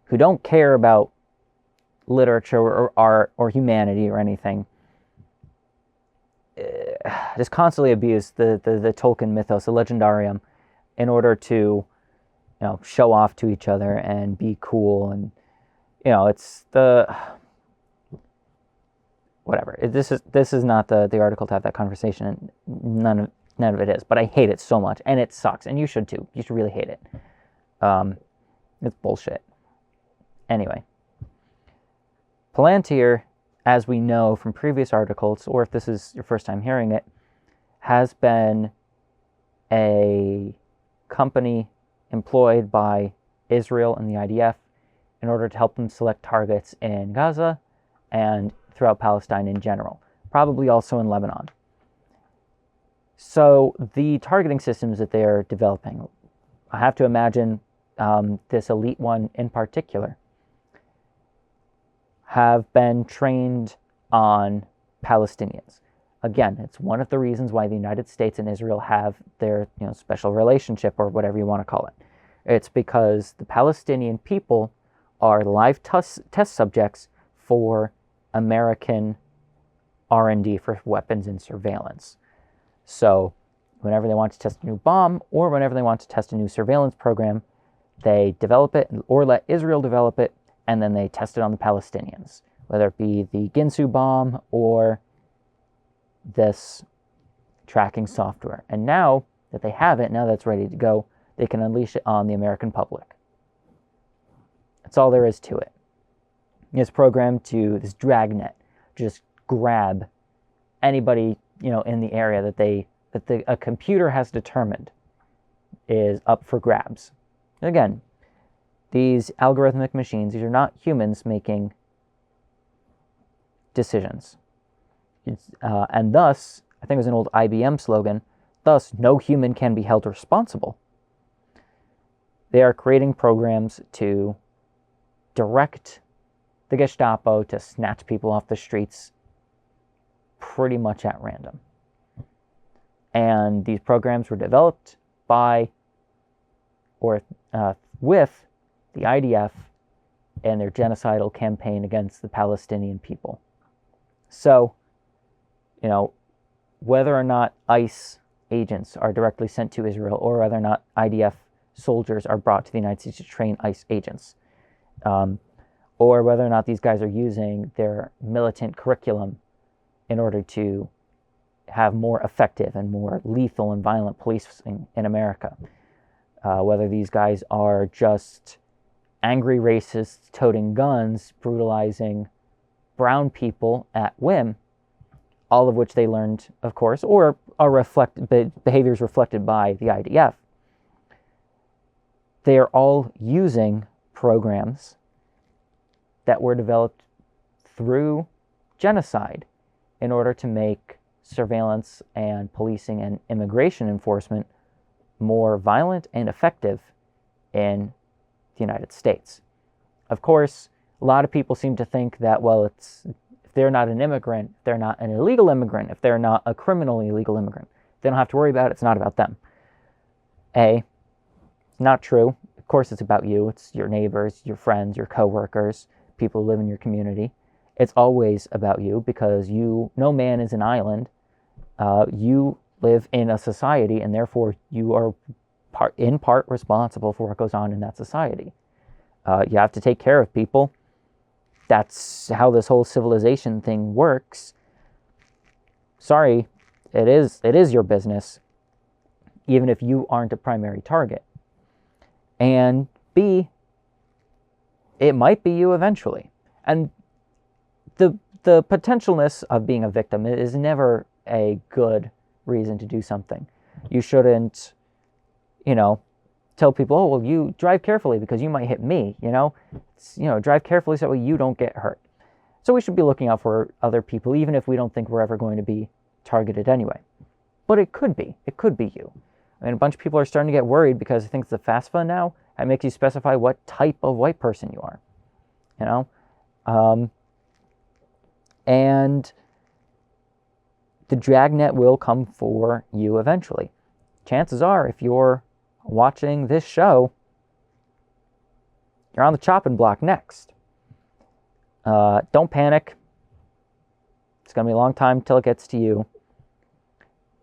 who don't care about literature or art or humanity or anything just constantly abuse the Tolkien mythos, the legendarium, in order to, show off to each other and be cool. And, it's the... whatever. This is not the article to have that conversation, and none of it is. But I hate it so much, and it sucks, and you should too. You should really hate it. It's bullshit. Anyway, Palantir, as we know from previous articles, or if this is your first time hearing it, has been a company employed by Israel and the IDF in order to help them select targets in Gaza and throughout Palestine in general, probably also in Lebanon. So the targeting systems that they are developing, I have to imagine this elite one in particular, have been trained on Palestinians. Again, it's one of the reasons why the United States and Israel have their special relationship, or whatever you want to call it. It's because the Palestinian people are live test subjects for American R&D for weapons and surveillance. So whenever they want to test a new bomb, or whenever they want to test a new surveillance program, they develop it or let Israel develop it, and then they test it on the Palestinians, whether it be the Ginsu bomb or this tracking software. And now that they have it, now that's ready to go, they can unleash it on the American public. That's all there is to it. It's programmed to, this dragnet, just grab anybody, in the area that a computer has determined is up for grabs. Again, these algorithmic machines, these are not humans making decisions. And thus, I think it was an old IBM slogan, thus no human can be held responsible. They are creating programs to direct the Gestapo to snatch people off the streets pretty much at random. And these programs were developed by or with the IDF and their genocidal campaign against the Palestinian people. So, whether or not ICE agents are directly sent to Israel, or whether or not IDF soldiers are brought to the United States to train ICE agents, or whether or not these guys are using their militant curriculum in order to have more effective and more lethal and violent policing in America, whether these guys are just angry racists toting guns, brutalizing brown people at whim, all of which they learned, of course, or are behaviors reflected by the IDF. They are all using programs that were developed through genocide in order to make surveillance and policing and immigration enforcement more violent and effective in the United States. Of course, a lot of people seem to think that, well, if they're not an immigrant, if they're not an illegal immigrant, if they're not a criminally illegal immigrant, they don't have to worry about it. It's not about them. Not true. Of course, it's about you. It's your neighbors, your friends, your coworkers, people who live in your community. It's always about you because no man is an island. You live in a society, and therefore you are in part responsible for what goes on in that society. You have to take care of people. That's how this whole civilization thing works. Sorry, it is your business, even if you aren't a primary target. And B, it might be you eventually. And the potentialness of being a victim is never a good reason to do something. You shouldn't, tell people, oh, well, you drive carefully because you might hit me, drive carefully so you don't get hurt. So we should be looking out for other people, even if we don't think we're ever going to be targeted anyway. But it could be you. I mean, a bunch of people are starting to get worried because I think it's the FAFSA now. It makes you specify what type of white person you are, and the dragnet will come for you eventually. Chances are, if you're watching this show, you're on the chopping block next. Don't panic. It's going to be a long time till it gets to you.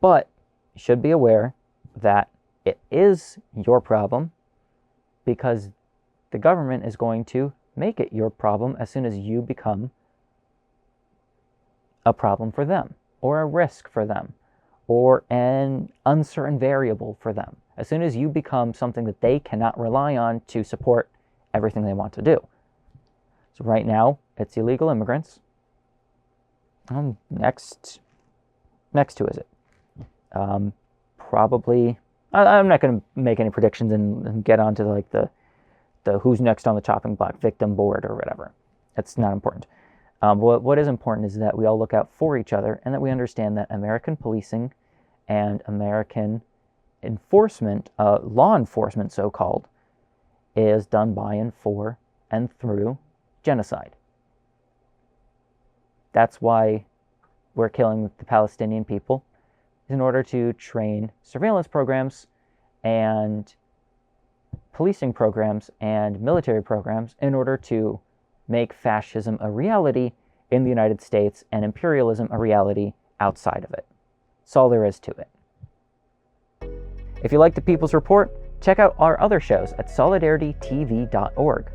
But you should be aware that it is your problem because the government is going to make it your problem as soon as you become a problem for them, or a risk for them, or an uncertain variable for them. As soon as you become something that they cannot rely on to support everything they want to do. So right now, it's illegal immigrants. Next to is it? Probably, I'm not going to make any predictions and get onto the who's next on the chopping block, victim board or whatever. That's not important. What is important is that we all look out for each other and that we understand that American policing and American enforcement, law enforcement so-called, is done by and for and through genocide. That's why we're killing the Palestinian people, in order to train surveillance programs and policing programs and military programs in order to make fascism a reality in the United States and imperialism a reality outside of it. That's all there is to it. If you like the People's Report, check out our other shows at solidaritytv.org.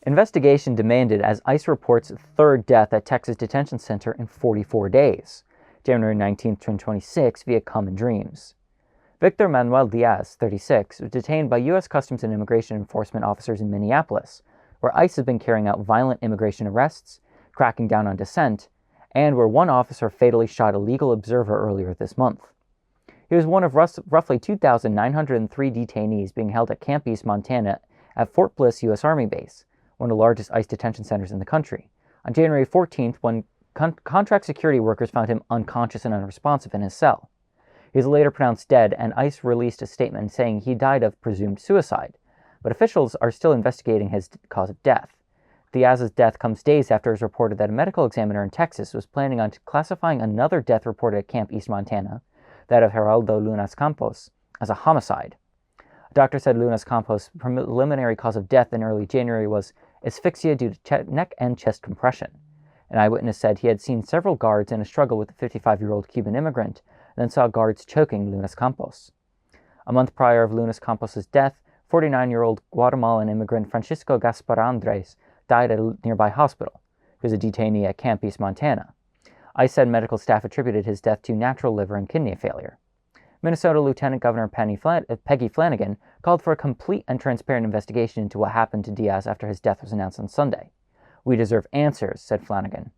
Investigation demanded as ICE reports third death at Texas Detention Center in 44 days. January 19, 2026, via Common Dreams. Victor Manuel Diaz, 36, was detained by U.S. Customs and Immigration Enforcement officers in Minneapolis, where ICE has been carrying out violent immigration arrests, cracking down on dissent, and where one officer fatally shot a legal observer earlier this month. He was one of roughly 2,903 detainees being held at Camp East, Montana, at Fort Bliss U.S. Army Base, one of the largest ICE detention centers in the country, on January 14th when contract security workers found him unconscious and unresponsive in his cell. He was later pronounced dead, and ICE released a statement saying he died of presumed suicide, but officials are still investigating his cause of death. Diaz's death comes days after it was reported that a medical examiner in Texas was planning on classifying another death reported at Camp East, Montana, that of Geraldo Lunas Campos, as a homicide. A doctor said Lunas Campos' preliminary cause of death in early January was asphyxia due to neck and chest compression. An eyewitness said he had seen several guards in a struggle with the 55-year-old Cuban immigrant, and then saw guards choking Lunas Campos. A month prior of Lunas Campos' death, 49-year-old Guatemalan immigrant Francisco Gaspar Andres died at a nearby hospital. He was a detainee at Camp East, Montana. ICE said medical staff attributed his death to natural liver and kidney failure. Minnesota Lieutenant Governor Peggy Flanagan called for a complete and transparent investigation into what happened to Diaz after his death was announced on Sunday. "We deserve answers," said Flanagan.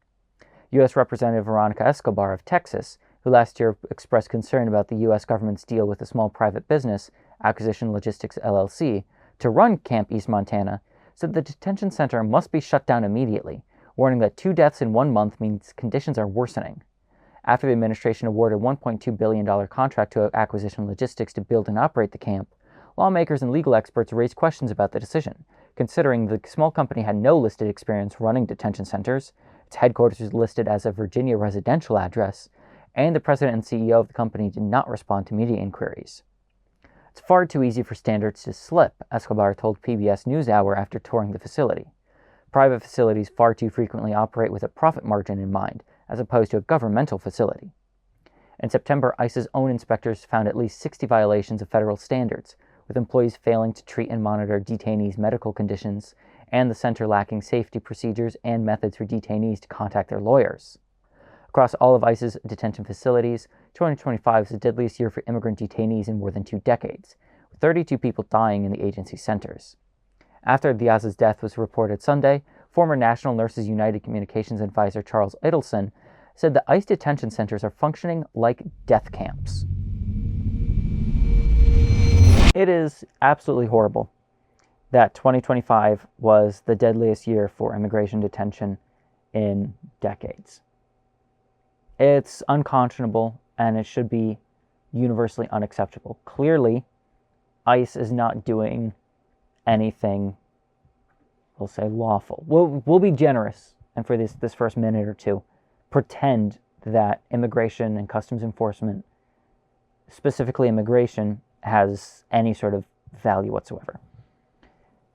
U.S. Representative Veronica Escobar of Texas, who last year expressed concern about the U.S. government's deal with a small private business, Acquisition Logistics LLC, to run Camp East Montana, said the detention center must be shut down immediately, warning that 2 deaths in 1 month means conditions are worsening. After the administration awarded a $1.2 billion contract to Acquisition Logistics to build and operate the camp, lawmakers and legal experts raised questions about the decision, considering the small company had no listed experience running detention centers, its headquarters was listed as a Virginia residential address, and the president and CEO of the company did not respond to media inquiries. "It's far too easy for standards to slip," Escobar told PBS NewsHour after touring the facility. "Private facilities far too frequently operate with a profit margin in mind, as opposed to a governmental facility." In September, ICE's own inspectors found at least 60 violations of federal standards, with employees failing to treat and monitor detainees' medical conditions, and the center lacking safety procedures and methods for detainees to contact their lawyers. Across all of ICE's detention facilities, 2025 is the deadliest year for immigrant detainees in more than 2 decades, with 32 people dying in the agency's centers. After Diaz's death was reported Sunday, former National Nurses United Communications advisor Charles Edelson said the ICE detention centers are functioning like death camps. It is absolutely horrible that 2025 was the deadliest year for immigration detention in decades. It's unconscionable, and it should be universally unacceptable. Clearly, ICE is not doing anything, we'll say, lawful. We'll be generous, and for this first minute or two, pretend that immigration and customs enforcement, specifically immigration, has any sort of value whatsoever.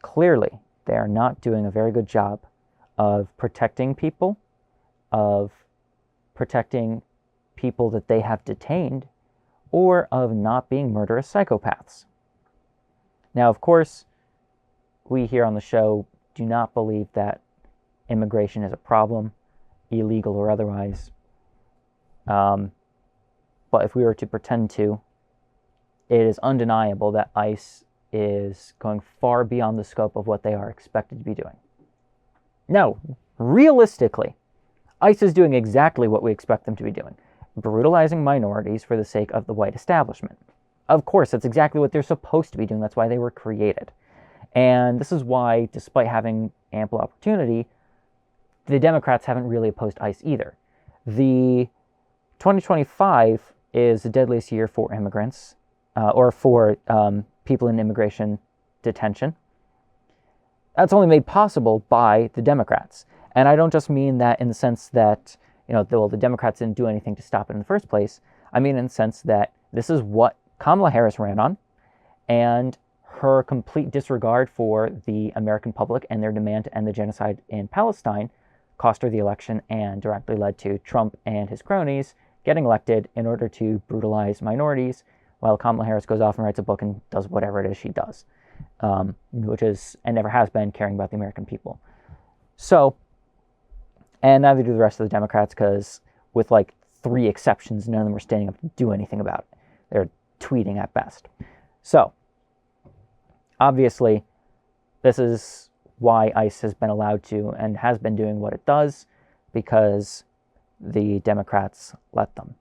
Clearly, they are not doing a very good job of protecting people, that they have detained, or of not being murderous psychopaths. Now, of course, we here on the show do not believe that immigration is a problem, illegal or otherwise. But if we were to pretend to, it is undeniable that ICE is going far beyond the scope of what they are expected to be doing. No, realistically, ICE is doing exactly what we expect them to be doing, brutalizing minorities for the sake of the white establishment. Of course, that's exactly what they're supposed to be doing. That's why they were created. And this is why, despite having ample opportunity, the Democrats haven't really opposed ICE either. The 2025 is the deadliest year for immigrants, or for people in immigration detention. That's only made possible by the Democrats. And I don't just mean that in the sense that, the Democrats didn't do anything to stop it in the first place. I mean in the sense that this is what Kamala Harris ran on, and her complete disregard for the American public and their demand to end the genocide in Palestine cost her the election and directly led to Trump and his cronies getting elected in order to brutalize minorities, while Kamala Harris goes off and writes a book and does whatever it is she does, which is, and never has been, caring about the American people. So, and neither do the rest of the Democrats, because with like 3 exceptions, none of them are standing up to do anything about it. They're tweeting at best. So, obviously, this is why ICE has been allowed to and has been doing what it does, because the Democrats let them,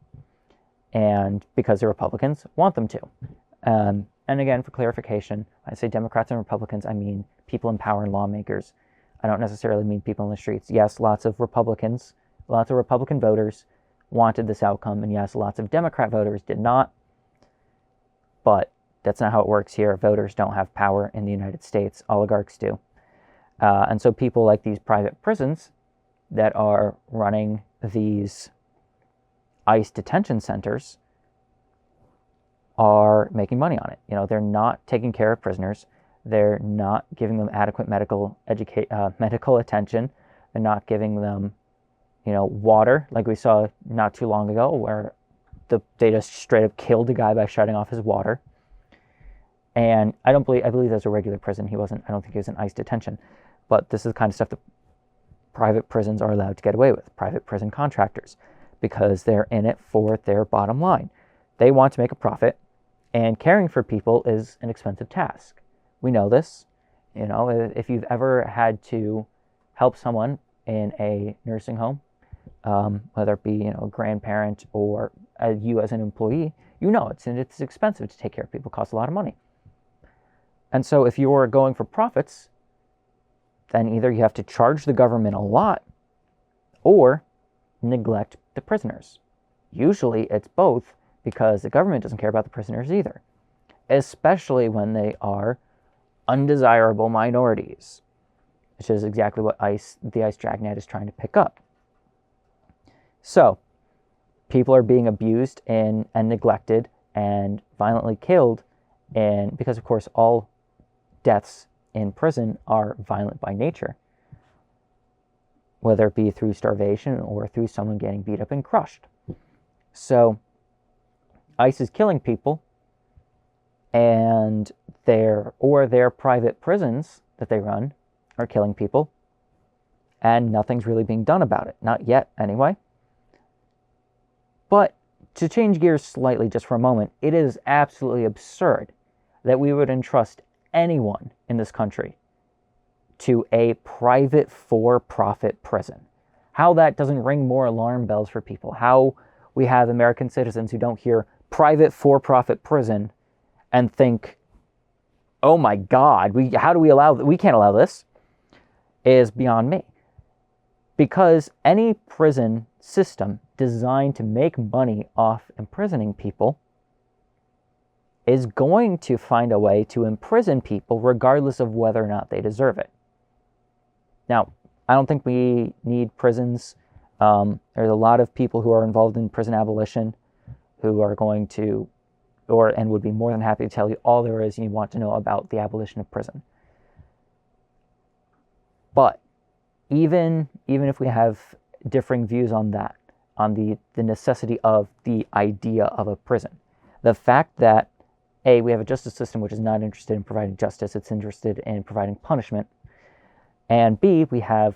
and because the Republicans want them to. And again, for clarification, when I say Democrats and Republicans, I mean people in power and lawmakers. I don't necessarily mean people in the streets. Yes, lots of Republican voters wanted this outcome, and yes, lots of Democrat voters did not. But that's not how it works here. Voters don't have power in the United States. Oligarchs do. And so people like these private prisons that are running these ICE detention centers are making money on it. They're not taking care of prisoners. They're not giving them adequate medical attention. They're not giving them, water, like we saw not too long ago, where they just straight up killed a guy by shutting off his water. And I believe that was a regular prison. I don't think he was in ICE detention. But this is the kind of stuff that private prisons are allowed to get away with, private prison contractors, because they're in it for their bottom line. They want to make a profit, and caring for people is an expensive task. We know this. You know, if you've ever had to help someone in a nursing home, whether it be, you know, a grandparent or you as an employee, you know it's expensive to take care of people. It costs a lot of money. And so if you're going for profits, then either you have to charge the government a lot or neglect the prisoners. Usually it's both, because the government doesn't care about the prisoners either, especially when they are undesirable minorities, which is exactly what the ICE dragnet is trying to pick up. So people are being abused and neglected and violently killed, and because of course all deaths in prison are violent by nature, whether it be through starvation or through someone getting beat up and crushed. So ICE is killing people, and their private prisons that they run are killing people, and nothing's really being done about it. Not yet, anyway. But to change gears slightly just for a moment, it is absolutely absurd that we would entrust anyone in this country to a private for-profit prison. How that doesn't ring more alarm bells for people. How we have American citizens who don't hear private for-profit prison and think, oh my God, we can't allow this, is beyond me. Because any prison system designed to make money off imprisoning people is going to find a way to imprison people regardless of whether or not they deserve it. Now, I don't think we need prisons. There's a lot of people who are involved in prison abolition who are going to, and would be more than happy to tell you all there is you want to know about the abolition of prison. But even if we have differing views on that, on the necessity of the idea of a prison, the fact that A, we have a justice system which is not interested in providing justice, it's interested in providing punishment, and B, we have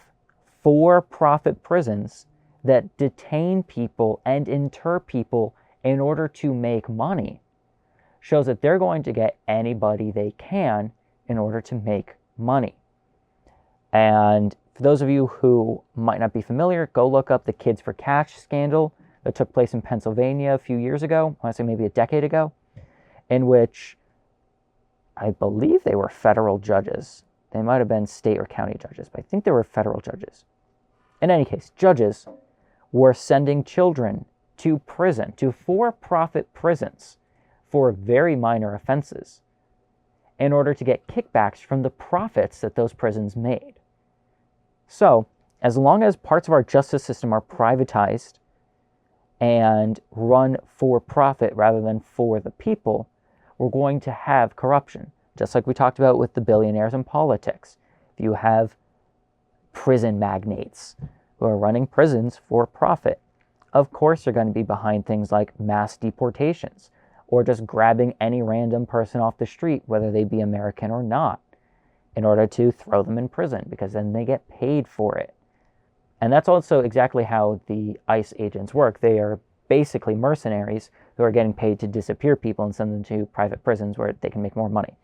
for-profit prisons that detain people and inter people in order to make money, shows that they're going to get anybody they can in order to make money. And for those of you who might not be familiar, go look up the Kids for Cash scandal that took place in Pennsylvania a few years ago, I want to say maybe a decade ago, in which I believe they were federal judges. They might have been state or county judges, but I think they were federal judges. In any case, judges were sending children to prison, to for-profit prisons, for very minor offenses, in order to get kickbacks from the profits that those prisons made. So, as long as parts of our justice system are privatized and run for profit rather than for the people, we're going to have corruption. Just like we talked about with the billionaires in politics. If you have prison magnates who are running prisons for profit, of course they're going to be behind things like mass deportations, or just grabbing any random person off the street, whether they be American or not, in order to throw them in prison, because then they get paid for it. And that's also exactly how the ICE agents work. They are basically mercenaries who are getting paid to disappear people and send them to private prisons where they can make more money.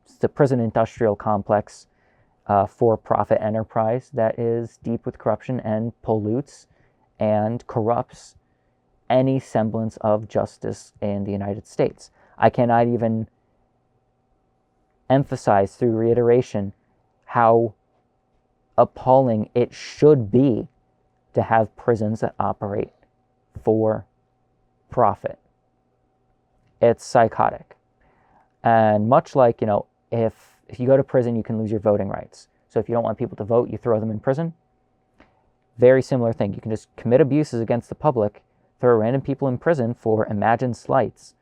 It's the prison industrial complex, for-profit enterprise that is deep with corruption and pollutes and corrupts any semblance of justice in the United States. I cannot even emphasize through reiteration how appalling it should be to have prisons that operate for profit. It's psychotic. And much like, if you go to prison, you can lose your voting rights. So if you don't want people to vote, you throw them in prison. Very similar thing. You can just commit abuses against the public, throw random people in prison for imagined slights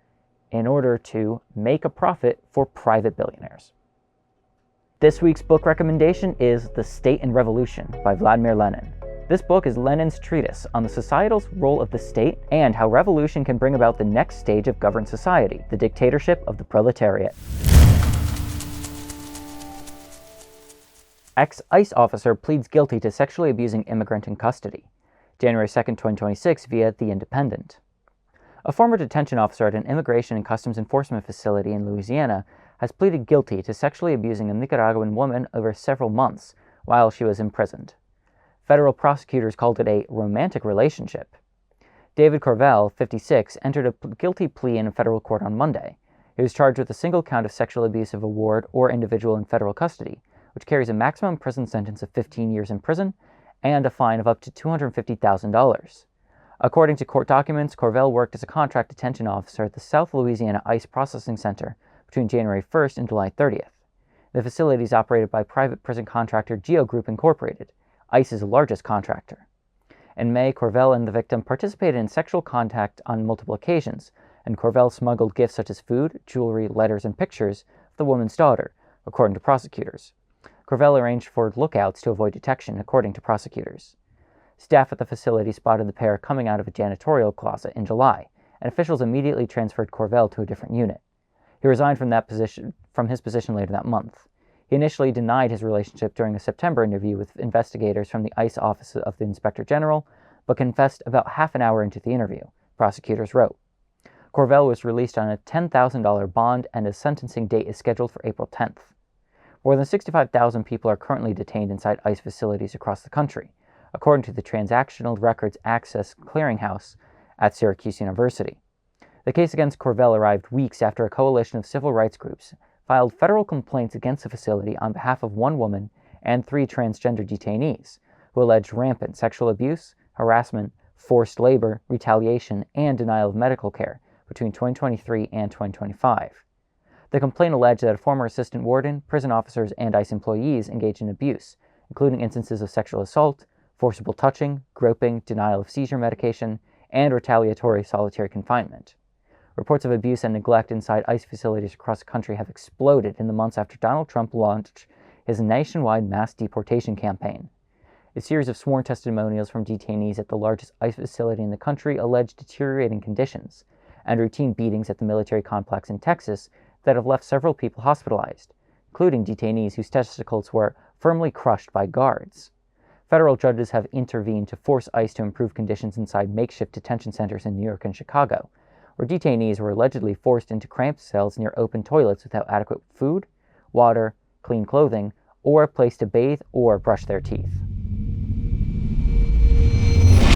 in order to make a profit for private billionaires. This week's book recommendation is The State and Revolution by Vladimir Lenin. This book is Lenin's treatise on the societal role of the state and how revolution can bring about the next stage of governed society, the dictatorship of the proletariat. Ex-ICE officer pleads guilty to sexually abusing immigrant in custody. January 2nd, 2026 via The Independent. A former detention officer at an immigration and customs enforcement facility in Louisiana has pleaded guilty to sexually abusing a Nicaraguan woman over several months while she was imprisoned. Federal prosecutors called it a romantic relationship. David Corvell, 56, entered a guilty plea in a federal court on Monday. He was charged with a single count of sexual abuse of a ward or individual in federal custody, which carries a maximum prison sentence of 15 years in prison and a fine of up to $250,000. According to court documents, Corvell worked as a contract detention officer at the South Louisiana ICE Processing Center between January 1st and July 30th. The facility is operated by private prison contractor Geo Group Incorporated, ICE's largest contractor. In May, Corvell and the victim participated in sexual contact on multiple occasions, and Corvell smuggled gifts such as food, jewelry, letters, and pictures of the woman's daughter, according to prosecutors. Corvell arranged for lookouts to avoid detection, according to prosecutors. Staff at the facility spotted the pair coming out of a janitorial closet in July, and officials immediately transferred Corvell to a different unit. He resigned from his position later that month. He initially denied his relationship during a September interview with investigators from the ICE Office of the Inspector General, but confessed about half an hour into the interview, prosecutors wrote. Corvell was released on a $10,000 bond, and his sentencing date is scheduled for April 10th. More than 65,000 people are currently detained inside ICE facilities across the country, according to the Transactional Records Access Clearinghouse at Syracuse University. The case against Corvell arrived weeks after a coalition of civil rights groups filed federal complaints against the facility on behalf of one woman and 3 transgender detainees who alleged rampant sexual abuse, harassment, forced labor, retaliation, and denial of medical care between 2023 and 2025. The complaint alleged that a former assistant warden, prison officers, and ICE employees engaged in abuse, including instances of sexual assault, forcible touching, groping, denial of seizure medication, and retaliatory solitary confinement. Reports of abuse and neglect inside ICE facilities across the country have exploded in the months after Donald Trump launched his nationwide mass deportation campaign. A series of sworn testimonials from detainees at the largest ICE facility in the country alleged deteriorating conditions and routine beatings at the military complex in Texas that have left several people hospitalized, including detainees whose testicles were firmly crushed by guards. Federal judges have intervened to force ICE to improve conditions inside makeshift detention centers in New York and Chicago, where detainees were allegedly forced into cramped cells near open toilets without adequate food, water, clean clothing, or a place to bathe or brush their teeth.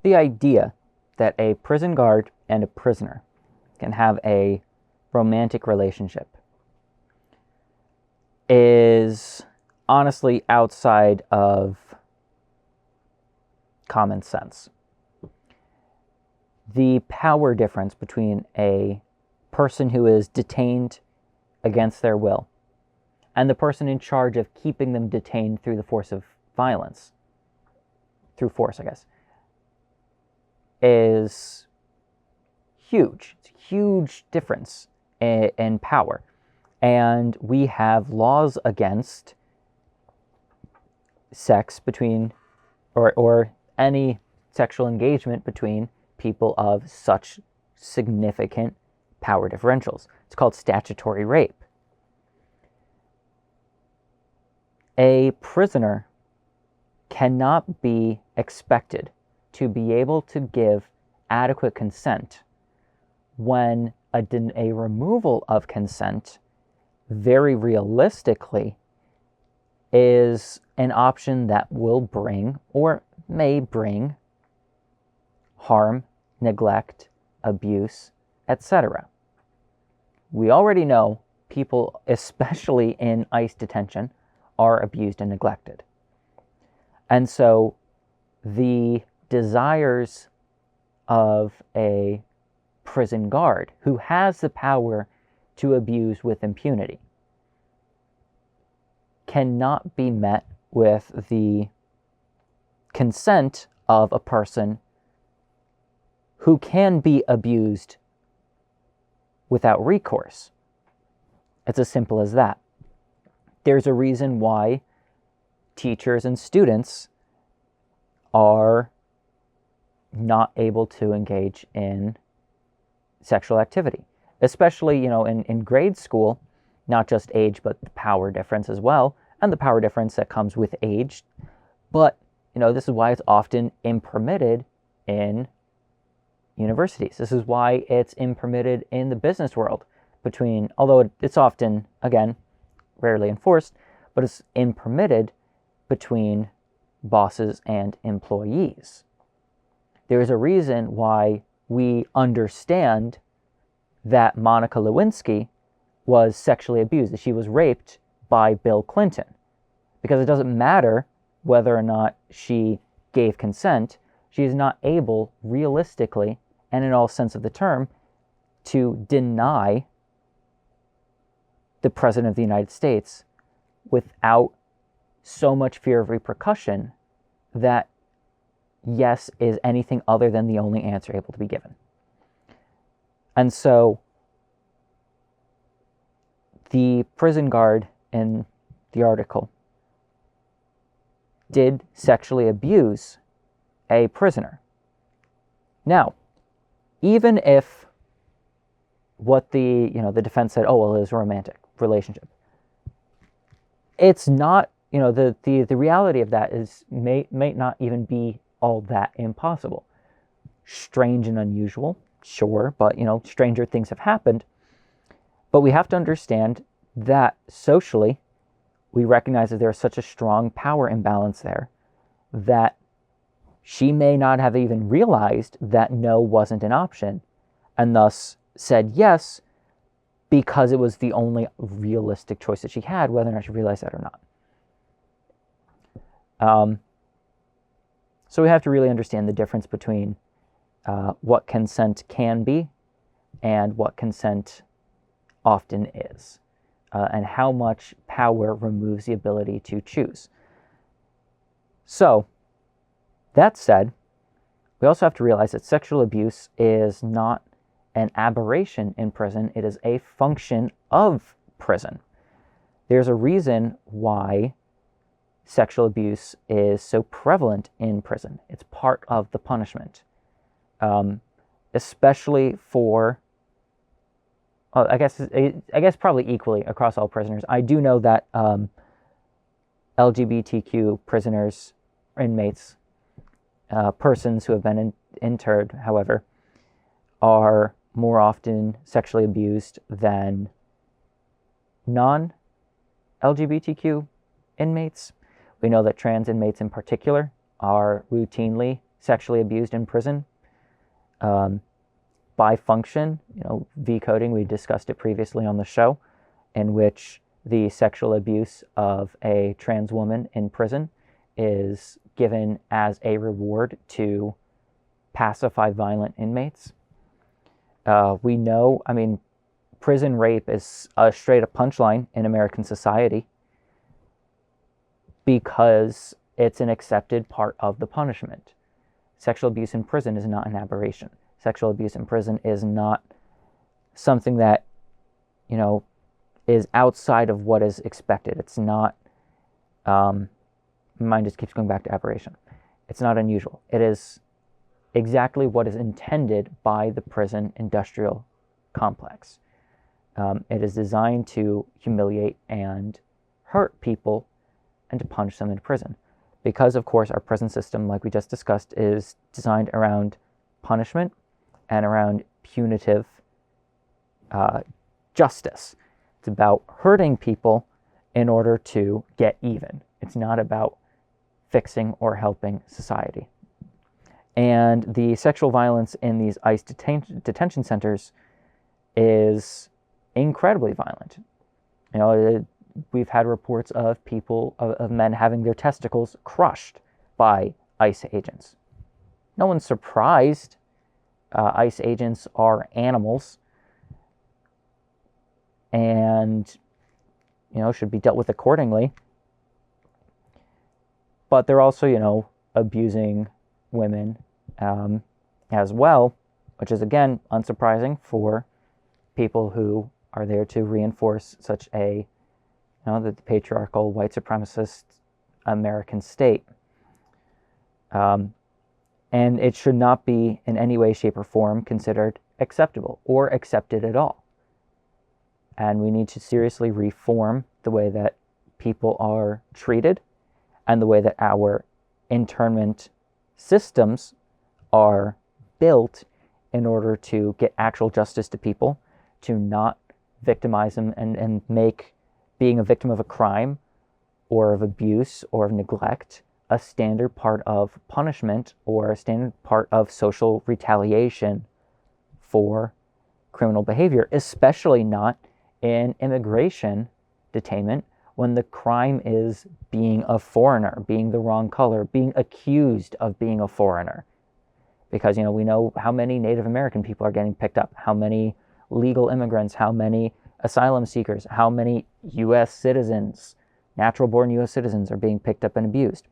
The idea that a prison guard and a prisoner can have a romantic relationship is honestly outside of common sense. The power difference between a person who is detained against their will and the person in charge of keeping them detained through the force of violence, through force, I guess, is huge. It's a huge difference in power. And we have laws against sex between, or any sexual engagement between people of such significant power differentials. It's called statutory rape. A prisoner cannot be expected to be able to give adequate consent when a removal of consent very realistically is an option that will bring or may bring harm, neglect, abuse, etc. We already know people, especially in ICE detention, are abused and neglected. And so the desires of a prison guard who has the power to abuse with impunity cannot be met with the consent of a person who can be abused without recourse. It's as simple as that. There's a reason why teachers and students are not able to engage in sexual activity, especially, in grade school, not just age, but the power difference as well, and the power difference that comes with age. But, this is why it's often impermitted in universities. This is why it's impermitted in the business world although it's often, again, rarely enforced, but it's impermitted between bosses and employees. There is a reason why we understand that Monica Lewinsky was sexually abused, that she was raped by Bill Clinton. Because it doesn't matter whether or not she gave consent, she is not able, realistically, and in all sense of the term, to deny the President of the United States without so much fear of repercussion that yes is anything other than the only answer able to be given. And so the prison guard in the article did sexually abuse a prisoner. Now, even if what the defense said, oh, well, it was a romantic relationship, it's not, the reality of that is may not even be all that impossible. Strange and unusual, sure, but, stranger things have happened. But we have to understand that socially, we recognize that there's such a strong power imbalance there that she may not have even realized that no wasn't an option, and thus said yes because it was the only realistic choice that she had, whether or not she realized that or not. So we have to really understand the difference between what consent can be and what consent often is, and how much power removes the ability to choose. So, that said, we also have to realize that sexual abuse is not an aberration in prison, it is a function of prison. There's a reason why sexual abuse is so prevalent in prison. It's part of the punishment, especially for, I guess probably equally across all prisoners. I do know that LGBTQ prisoners, inmates, persons who have been interred, however, are more often sexually abused than non-LGBTQ inmates. We know that trans inmates in particular are routinely sexually abused in prison. By function, V coding, we discussed it previously on the show, in which the sexual abuse of a trans woman in prison is given as a reward to pacify violent inmates. We know, prison rape is a straight up punchline in American society because it's an accepted part of the punishment. Sexual abuse in prison is not an aberration. Sexual abuse in prison is not something that, is outside of what is expected. It's not, my mind just keeps going back to aberration. It's not unusual. It is exactly what is intended by the prison industrial complex. It is designed to humiliate and hurt people and to punish them in prison. Because, of course, our prison system, like we just discussed, is designed around punishment and around punitive justice. It's about hurting people in order to get even. It's not about fixing or helping society. And the sexual violence in these ICE detention centers is incredibly violent. We've had reports of people, of men having their testicles crushed by ICE agents. No one's surprised. ICE agents are animals and, should be dealt with accordingly. But they're also, abusing women as well, which is, again, unsurprising for people who are there to reinforce such a, the patriarchal, white supremacist American state. And it should not be in any way, shape, or form considered acceptable or accepted at all. And we need to seriously reform the way that people are treated and the way that our internment systems are built in order to get actual justice to people, to not victimize them and make being a victim of a crime or of abuse or of neglect a standard part of punishment or a standard part of social retaliation for criminal behavior, especially not in immigration detainment when the crime is being a foreigner, being the wrong color, being accused of being a foreigner. Because, we know how many Native American people are getting picked up, how many legal immigrants, how many asylum seekers, how many U.S. citizens, natural-born U.S. citizens are being picked up and abused.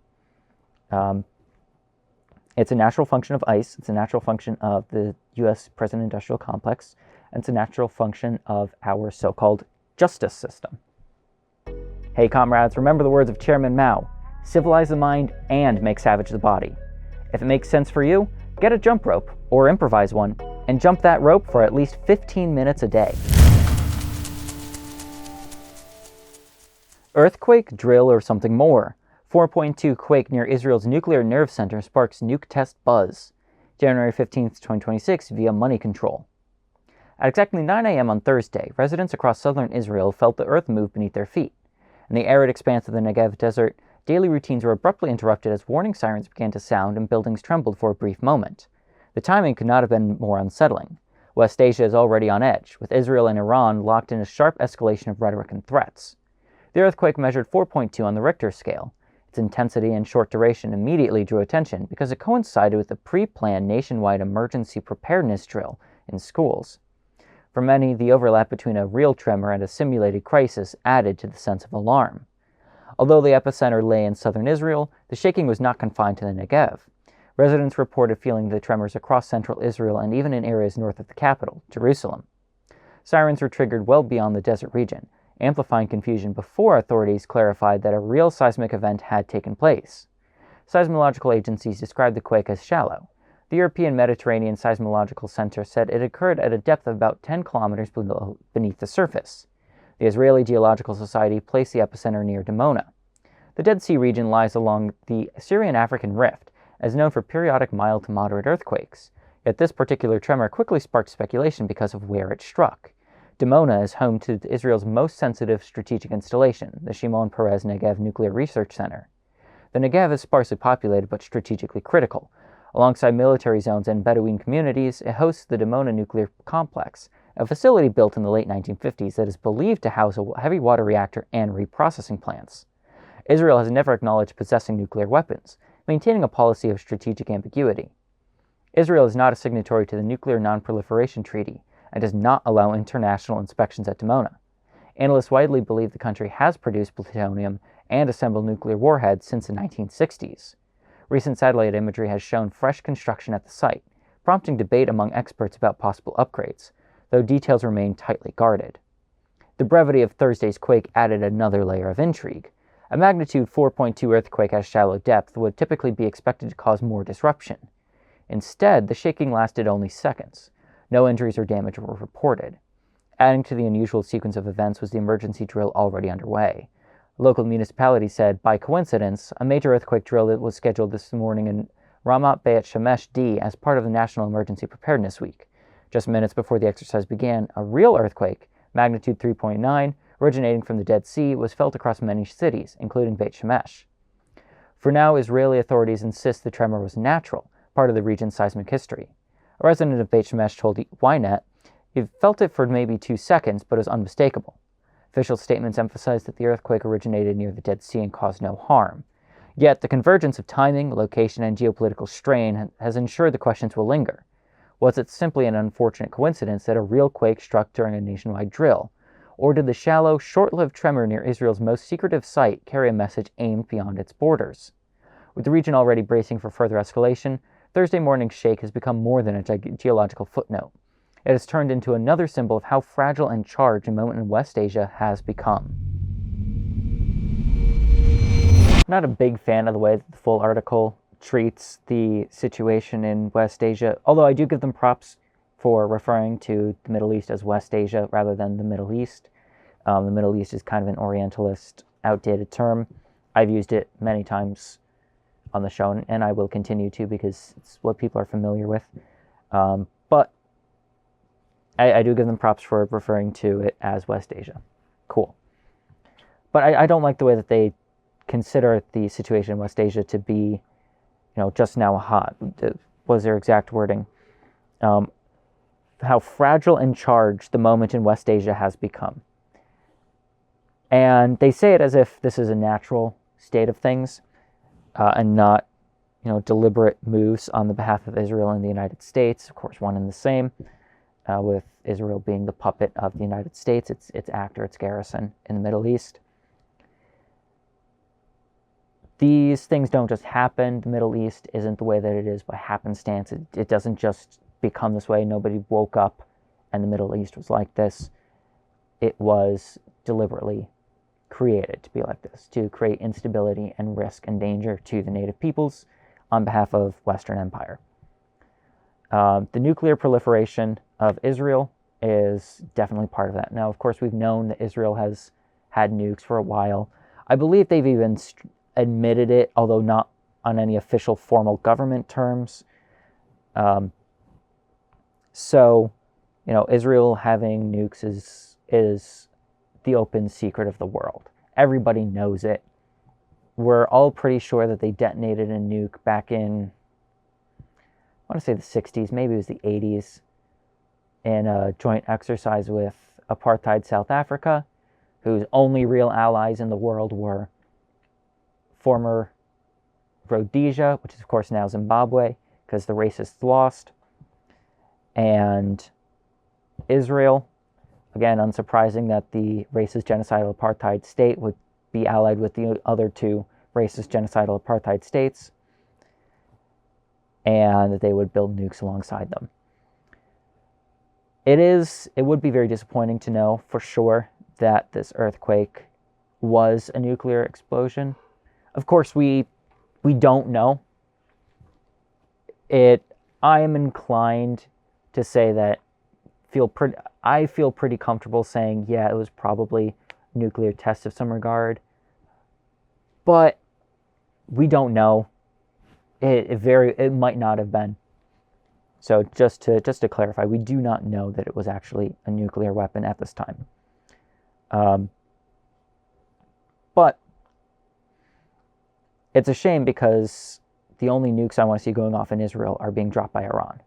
It's a natural function of ICE. It's a natural function of the U.S. prison industrial complex. And it's a natural function of our so-called justice system. Hey, comrades, remember the words of Chairman Mao. Civilize the mind and make savage the body. If it makes sense for you, get a jump rope or improvise one and jump that rope for at least 15 minutes a day. Earthquake, drill, or something more. 4.2 quake near Israel's nuclear nerve center sparks nuke test buzz. January 15, 2026 via money control. At exactly 9 a.m. on Thursday, residents across southern Israel felt the earth move beneath their feet. In the arid expanse of the Negev desert, daily routines were abruptly interrupted as warning sirens began to sound and buildings trembled for a brief moment. The timing could not have been more unsettling. West Asia is already on edge, with Israel and Iran locked in a sharp escalation of rhetoric and threats. The earthquake measured 4.2 on the Richter scale. Its intensity and short duration immediately drew attention because it coincided with a pre-planned nationwide emergency preparedness drill in schools. For many, the overlap between a real tremor and a simulated crisis added to the sense of alarm. Although the epicenter lay in southern Israel, the shaking was not confined to the Negev. Residents reported feeling the tremors across central Israel and even in areas north of the capital, Jerusalem. Sirens were triggered well beyond the desert region, amplifying confusion before authorities clarified that a real seismic event had taken place. Seismological agencies described the quake as shallow. The European Mediterranean Seismological Center said it occurred at a depth of about 10 kilometers beneath the surface. The Israeli Geological Society placed the epicenter near Dimona. The Dead Sea region lies along the Syrian-African Rift, as known for periodic mild to moderate earthquakes. Yet this particular tremor quickly sparked speculation because of where it struck. Dimona is home to Israel's most sensitive strategic installation, the Shimon Peres Negev Nuclear Research Center. The Negev is sparsely populated but strategically critical. Alongside military zones and Bedouin communities, it hosts the Dimona Nuclear Complex, a facility built in the late 1950s that is believed to house a heavy water reactor and reprocessing plants. Israel has never acknowledged possessing nuclear weapons, maintaining a policy of strategic ambiguity. Israel is not a signatory to the Nuclear Non-Proliferation Treaty and does not allow international inspections at Dimona. Analysts widely believe the country has produced plutonium and assembled nuclear warheads since the 1960s. Recent satellite imagery has shown fresh construction at the site, prompting debate among experts about possible upgrades, though details remain tightly guarded. The brevity of Thursday's quake added another layer of intrigue. A magnitude 4.2 earthquake at shallow depth would typically be expected to cause more disruption. Instead, the shaking lasted only seconds. No injuries or damage were reported. Adding to the unusual sequence of events was the emergency drill already underway. A local municipality said, by coincidence, a major earthquake drill that was scheduled this morning in Ramat Beit Shemesh D as part of the National Emergency Preparedness Week. Just minutes before the exercise began, a real earthquake, magnitude 3.9, originating from the Dead Sea, was felt across many cities, including Beit Shemesh. For now, Israeli authorities insist the tremor was natural, part of the region's seismic history. A resident of Beit Shemesh told Ynet he felt it for maybe 2 seconds, but it was unmistakable. Official statements emphasize that the earthquake originated near the Dead Sea and caused no harm. Yet, the convergence of timing, location, and geopolitical strain has ensured the questions will linger. Was it simply an unfortunate coincidence that a real quake struck during a nationwide drill? Or did the shallow, short-lived tremor near Israel's most secretive site carry a message aimed beyond its borders? With the region already bracing for further escalation, Thursday morning's shake has become more than a geological footnote. It has turned into another symbol of how fragile and charged a moment in West Asia has become. I'm not a big fan of the way that the full article treats the situation in West Asia, although I do give them props for referring to the Middle East as West Asia rather than the Middle East. The Middle East is kind of an Orientalist, outdated term. I've used it many times on the show, and I will continue to because it's what people are familiar with. But I do give them props for referring to it as West Asia. Cool. But I don't like the way that they consider the situation in West Asia to be, just now hot. Was their exact wording. How fragile and charged the moment in West Asia has become. And they say it as if this is a natural state of things and not, deliberate moves on the behalf of Israel and the United States. Of course, one and the same, with Israel being the puppet of the United States, its actor, its garrison in the Middle East. These things don't just happen. The Middle East isn't the way that it is by happenstance. It doesn't just become this way. Nobody woke up and the Middle East was like this. It was deliberately created to be like this, to create instability and risk and danger to the native peoples on behalf of Western Empire. The nuclear proliferation of Israel is definitely part of that. Now, of course, we've known that Israel has had nukes for a while. I believe they've even admitted it, although not on any official formal government terms. So, Israel having nukes is the open secret of the world. Everybody knows it. We're all pretty sure that they detonated a nuke back in, I want to say the 60s, maybe it was the 80s, in a joint exercise with apartheid South Africa, whose only real allies in the world were former Rhodesia, which is of course now Zimbabwe, because the racists lost, and Israel. Again, unsurprising that the racist genocidal apartheid state would be allied with the other two racist genocidal apartheid states, and that they would build nukes alongside them. It would be very disappointing to know for sure that this earthquake was a nuclear explosion. Of course, we don't know. I am inclined to say that I feel pretty comfortable saying, yeah, it was probably a nuclear test of some regard. But we don't know. It might not have been. So just to clarify, we do not know that it was actually a nuclear weapon at this time. But it's a shame because the only nukes I want to see going off in Israel are being dropped by Iran.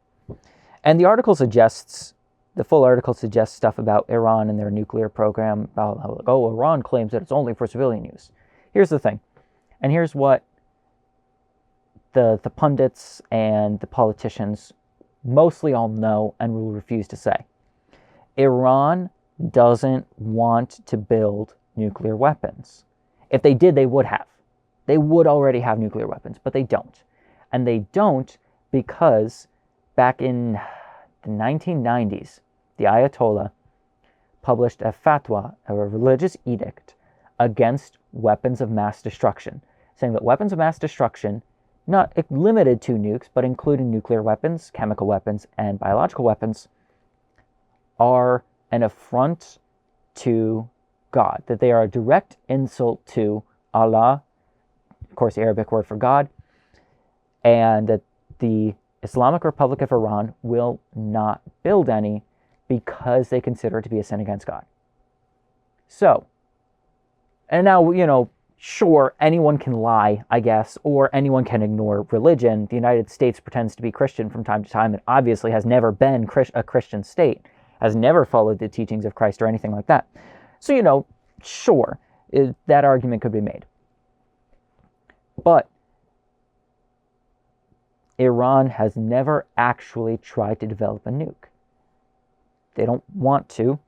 And the full article suggests stuff about Iran and their nuclear program, about how, Iran claims that it's only for civilian use. Here's the thing, and here's what the pundits and the politicians mostly all know and will refuse to say. Iran doesn't want to build nuclear weapons. If they did, they would have. They would already have nuclear weapons, but they don't. And they don't because back in the 1990s, the Ayatollah published a fatwa, a religious edict, against weapons of mass destruction, saying that weapons of mass destruction, not limited to nukes, but including nuclear weapons, chemical weapons, and biological weapons, are an affront to God, that they are a direct insult to Allah, of course, the Arabic word for God, and that the Islamic Republic of Iran will not build any because they consider it to be a sin against God. So, and now, sure, anyone can lie, I guess, or anyone can ignore religion. The United States pretends to be Christian from time to time and obviously has never been a Christian state, has never followed the teachings of Christ or anything like that. So, sure, that argument could be made. But Iran has never actually tried to develop a nuke. They don't want to.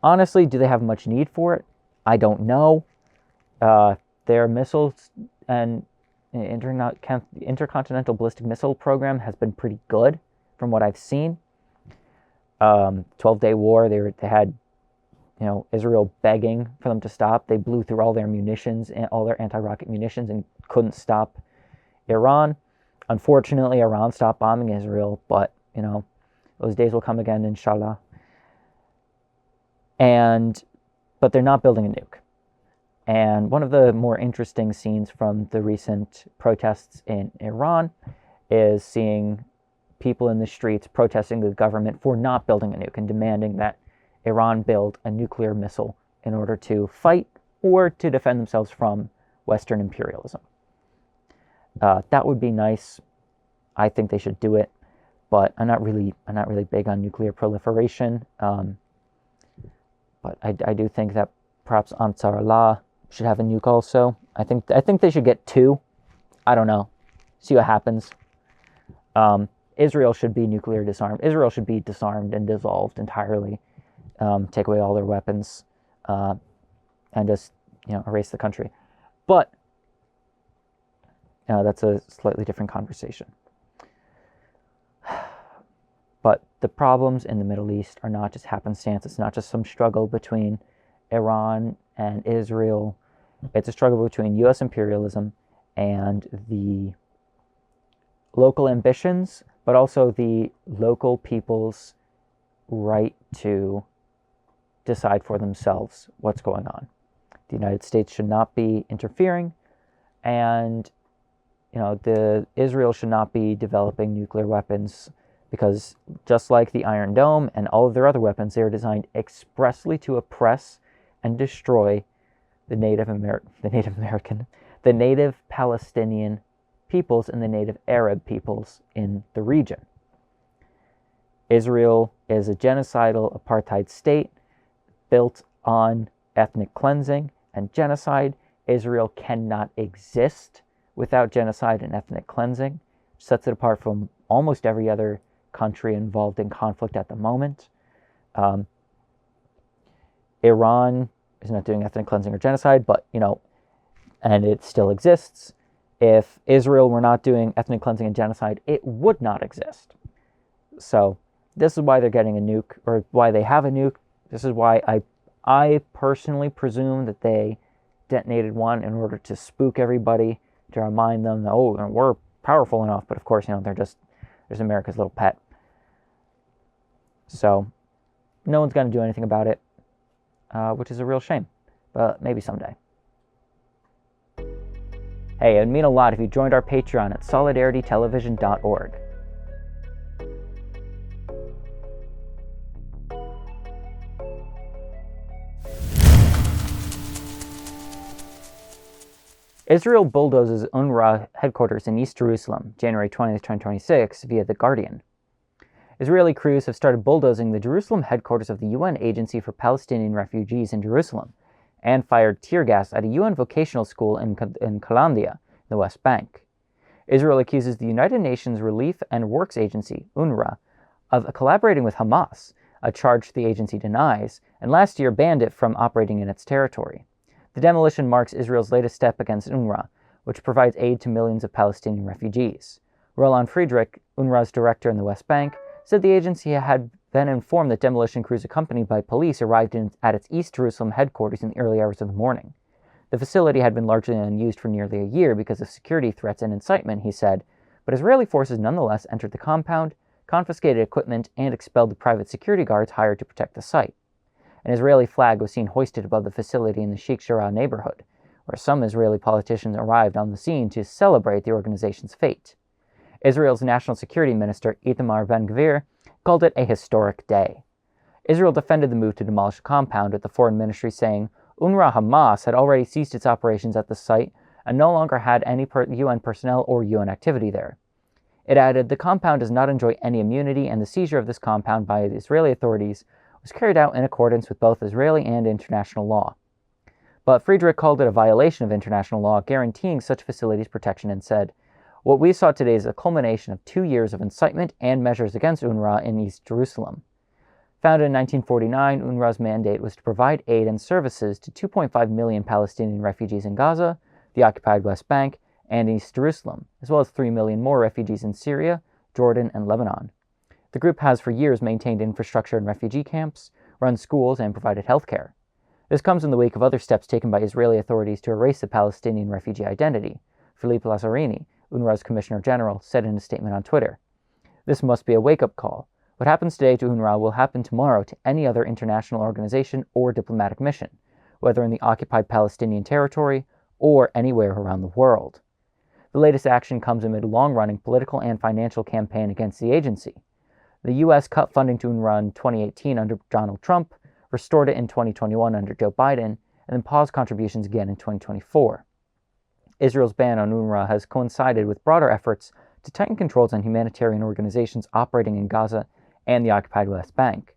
Honestly, do they have much need for it? I don't know. Their missiles and intercontinental ballistic missile program has been pretty good from what I've seen. 12-day war, they had Israel begging for them to stop. They blew through all their munitions and all their anti-rocket munitions and couldn't stop Iran. Unfortunately, Iran stopped bombing Israel, but those days will come again, inshallah. But they're not building a nuke. And one of the more interesting scenes from the recent protests in Iran is seeing people in the streets protesting the government for not building a nuke and demanding that Iran build a nuclear missile in order to fight or to defend themselves from Western imperialism. That would be nice. I think they should do it, but I'm not really big on nuclear proliferation. But I do think that perhaps Ansarallah should have a nuke also. I think they should get 2. I don't know. See what happens. Israel should be nuclear disarmed. Israel should be disarmed and dissolved entirely. Take away all their weapons, and just erase the country. But that's a slightly different conversation. But the problems in the Middle East are not just happenstance. It's not just some struggle between Iran and Israel. It's a struggle between U.S. imperialism and the local ambitions, but also the local people's right to decide for themselves what's going on. The United States should not be interfering, and the Israel should not be developing nuclear weapons, because just like the Iron Dome and all of their other weapons, they are designed expressly to oppress and destroy the native Palestinian peoples and the native Arab peoples in the region. Israel is a genocidal apartheid state built on ethnic cleansing and genocide. Israel cannot exist without genocide and ethnic cleansing, which sets it apart from almost every other country involved in conflict at the moment. Iran is not doing ethnic cleansing or genocide, but, and it still exists. If Israel were not doing ethnic cleansing and genocide, it would not exist. So this is why they're getting a nuke, or why they have a nuke. This is why I personally presume that they detonated one in order to spook everybody, to remind them that, oh, we're powerful enough. But of course, there's America's little pet. So no one's going to do anything about it, which is a real shame, but maybe someday. Hey, it would mean a lot if you joined our Patreon at solidaritytelevision.org. Israel bulldozes Unrwa headquarters in East Jerusalem, January 20th, 2026, via The Guardian. Israeli crews have started bulldozing the Jerusalem headquarters of the UN Agency for Palestinian Refugees in Jerusalem, and fired tear gas at a UN vocational school in Kalandia, the West Bank. Israel accuses the United Nations Relief and Works Agency, Unrwa, of collaborating with Hamas, a charge the agency denies, and last year banned it from operating in its territory. The demolition marks Israel's latest step against Unrwa, which provides aid to millions of Palestinian refugees. Roland Friedrich, Unrwa's director in the West Bank, said the agency had been informed that demolition crews accompanied by police arrived at its East Jerusalem headquarters in the early hours of the morning. The facility had been largely unused for nearly a year because of security threats and incitement, he said, but Israeli forces nonetheless entered the compound, confiscated equipment, and expelled the private security guards hired to protect the site. An Israeli flag was seen hoisted above the facility in the Sheikh Jarrah neighborhood, where some Israeli politicians arrived on the scene to celebrate the organization's fate. Israel's National Security Minister, Itamar Ben-Gvir, called it a historic day. Israel defended the move to demolish the compound, with the foreign ministry saying Unrwa Hamas had already ceased its operations at the site and no longer had any UN personnel or UN activity there. It added, the compound does not enjoy any immunity, and the seizure of this compound by the Israeli authorities was carried out in accordance with both Israeli and international law. But Friedrich called it a violation of international law guaranteeing such facilities protection and said, what we saw today is a culmination of 2 years of incitement and measures against Unrwa in East Jerusalem. Founded in 1949, Unrwa's mandate was to provide aid and services to 2.5 million Palestinian refugees in Gaza, the occupied West Bank, and East Jerusalem, as well as 3 million more refugees in Syria, Jordan, and Lebanon. The group has for years maintained infrastructure in refugee camps, run schools, and provided health care. This comes in the wake of other steps taken by Israeli authorities to erase the Palestinian refugee identity. Philippe Lazzarini, Unrwa's Commissioner General, said in a statement on Twitter, "This must be a wake-up call. What happens today to Unrwa will happen tomorrow to any other international organization or diplomatic mission, whether in the occupied Palestinian territory or anywhere around the world." The latest action comes amid a long-running political and financial campaign against the agency. The U.S. cut funding to Unrwa in 2018 under Donald Trump, restored it in 2021 under Joe Biden, and then paused contributions again in 2024. Israel's ban on Unrwa has coincided with broader efforts to tighten controls on humanitarian organizations operating in Gaza and the occupied West Bank.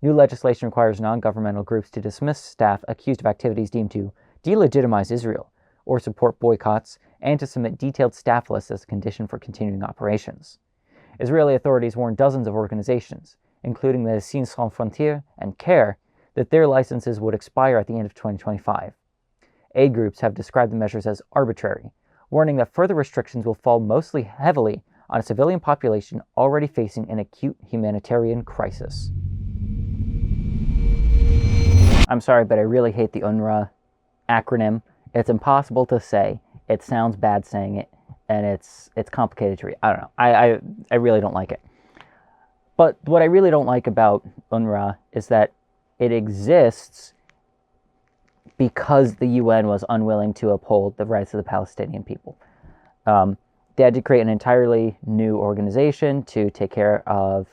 New legislation requires non-governmental groups to dismiss staff accused of activities deemed to delegitimize Israel or support boycotts, and to submit detailed staff lists as a condition for continuing operations. Israeli authorities warned dozens of organizations, including Médecins Sans Frontières and CARE, that their licenses would expire at the end of 2025. Aid groups have described the measures as arbitrary, warning that further restrictions will fall mostly heavily on a civilian population already facing an acute humanitarian crisis. I'm sorry, but I really hate the Unrwa acronym. It's impossible to say. It sounds bad saying it, and it's complicated to read. I don't know. I really don't like it. But what I really don't like about Unrwa is that it exists because the UN was unwilling to uphold the rights of the Palestinian people. They had to create an entirely new organization to take care of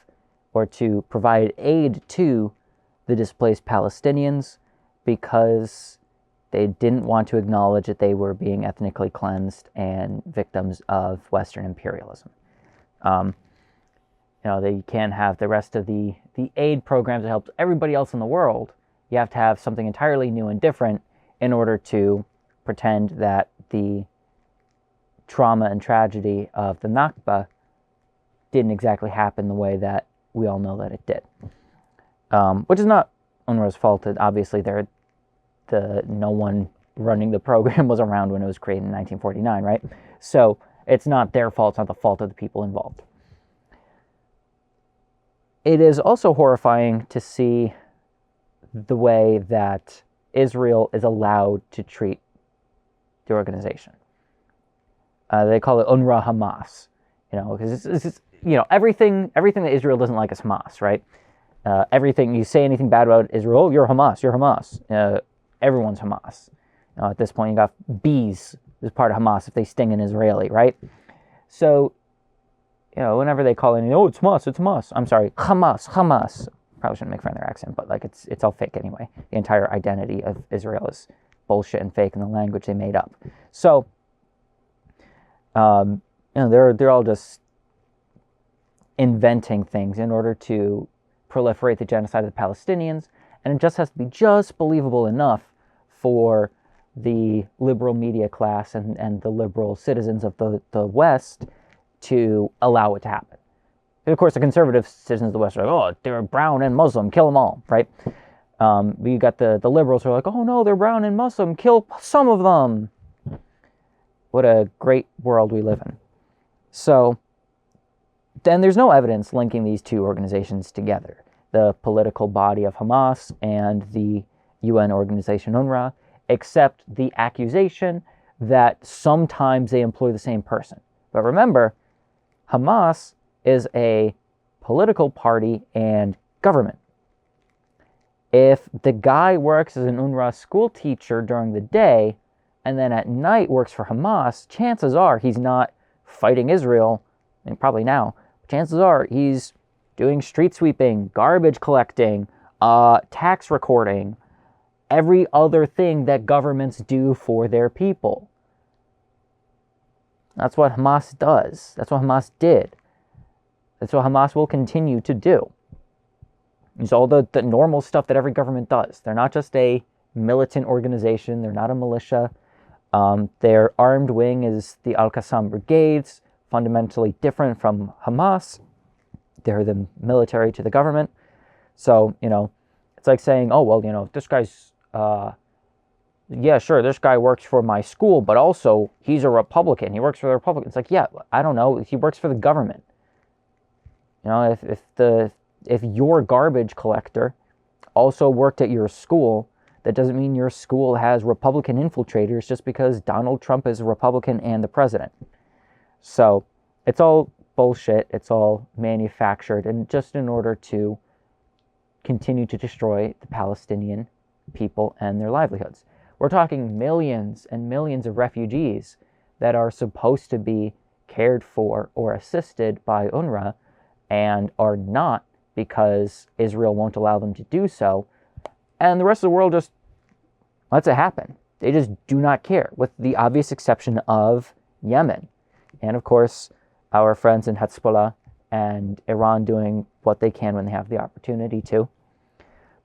or to provide aid to the displaced Palestinians because they didn't want to acknowledge that they were being ethnically cleansed and victims of Western imperialism. They can't have the rest of the aid programs that helps everybody else in the world. You have to have something entirely new and different in order to pretend that the trauma and tragedy of the Nakba didn't exactly happen the way that we all know that it did. Which is not UNRWA's fault. Obviously, no one running the program was around when it was created in 1949, right? So it's not their fault. It's not the fault of the people involved. It is also horrifying to see the way that Israel is allowed to treat the organization. They call it Unrwa Hamas, because it's everything that Israel doesn't like is Hamas, right? Everything you say anything bad about Israel, you're Hamas. Everyone's Hamas. At this point, you got bees as part of Hamas if they sting an Israeli, right? So, whenever they call it, it's Hamas. I'm sorry, Hamas. Probably shouldn't make fun of their accent, but it's all fake anyway. The entire identity of Israel is bullshit and fake, and the language they made up. So, they're all just inventing things in order to proliferate the genocide of the Palestinians, and it just has to be just believable enough for the liberal media class and the liberal citizens of the West to allow it to happen. And of course, the conservative citizens of the West are like, oh, they're brown and Muslim, kill them all, right? But you got the liberals who are like, oh no, they're brown and Muslim, kill some of them. What a great world we live in. So, then there's no evidence linking these two organizations together, the political body of Hamas and the UN organization Unrwa, except the accusation that sometimes they employ the same person. But remember, Hamas is a political party and government. If the guy works as an Unrwa school teacher during the day and then at night works for Hamas, chances are he's not fighting Israel, and probably now, but chances are he's doing street sweeping, garbage collecting, tax recording, every other thing that governments do for their people. That's what Hamas does. That's what Hamas did. That's what Hamas will continue to do. It's all the normal stuff that every government does. They're not just a militant organization. They're not a militia. Their armed wing is the Al-Qassam Brigades, fundamentally different from Hamas. They're the military to the government. So, it's like saying, oh, well, this guy's, yeah, sure, this guy works for my school, but also he's a Republican. He works for the Republicans. It's like, yeah, I don't know. He works for the government. If your garbage collector also worked at your school, that doesn't mean your school has Republican infiltrators just because Donald Trump is a Republican and the president. So it's all bullshit. It's all manufactured, and just in order to continue to destroy the Palestinian people and their livelihoods. We're talking millions and millions of refugees that are supposed to be cared for or assisted by Unrwa and are not because Israel won't allow them to do so. And the rest of the world just lets it happen. They just do not care, with the obvious exception of Yemen. And of course, our friends in Hezbollah and Iran doing what they can when they have the opportunity to.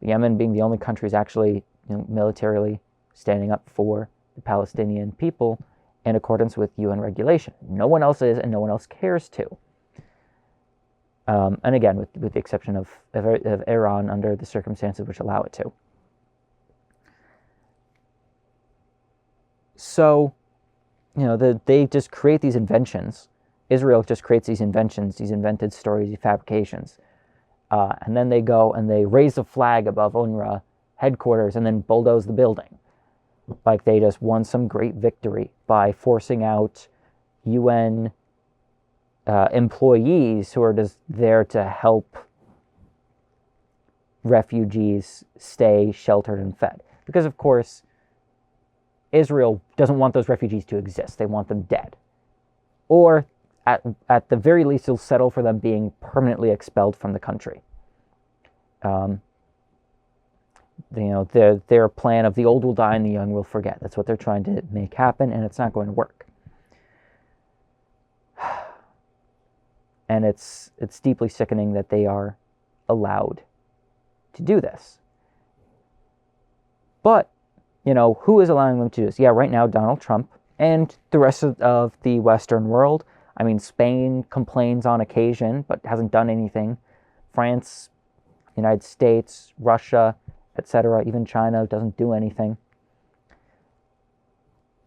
Yemen being the only country is actually militarily standing up for the Palestinian people in accordance with UN regulation. No one else is, and no one else cares to. And again, with the exception of Iran under the circumstances which allow it to. So, they just create these inventions. Israel just creates these inventions, these invented stories, these fabrications. And then they go and they raise a flag above Unrwa headquarters and then bulldoze the building. Like they just won some great victory by forcing out UN employees who are just there to help refugees stay sheltered and fed. Because, of course, Israel doesn't want those refugees to exist. They want them dead. Or, at the very least, they'll settle for them being permanently expelled from the country. Their plan of the old will die and the young will forget. That's what they're trying to make happen, and it's not going to work. And it's deeply sickening that they are allowed to do this. But, who is allowing them to do this? Yeah, right now, Donald Trump and the rest of the Western world. I mean, Spain complains on occasion, but hasn't done anything. France, United States, Russia, etc., even China doesn't do anything.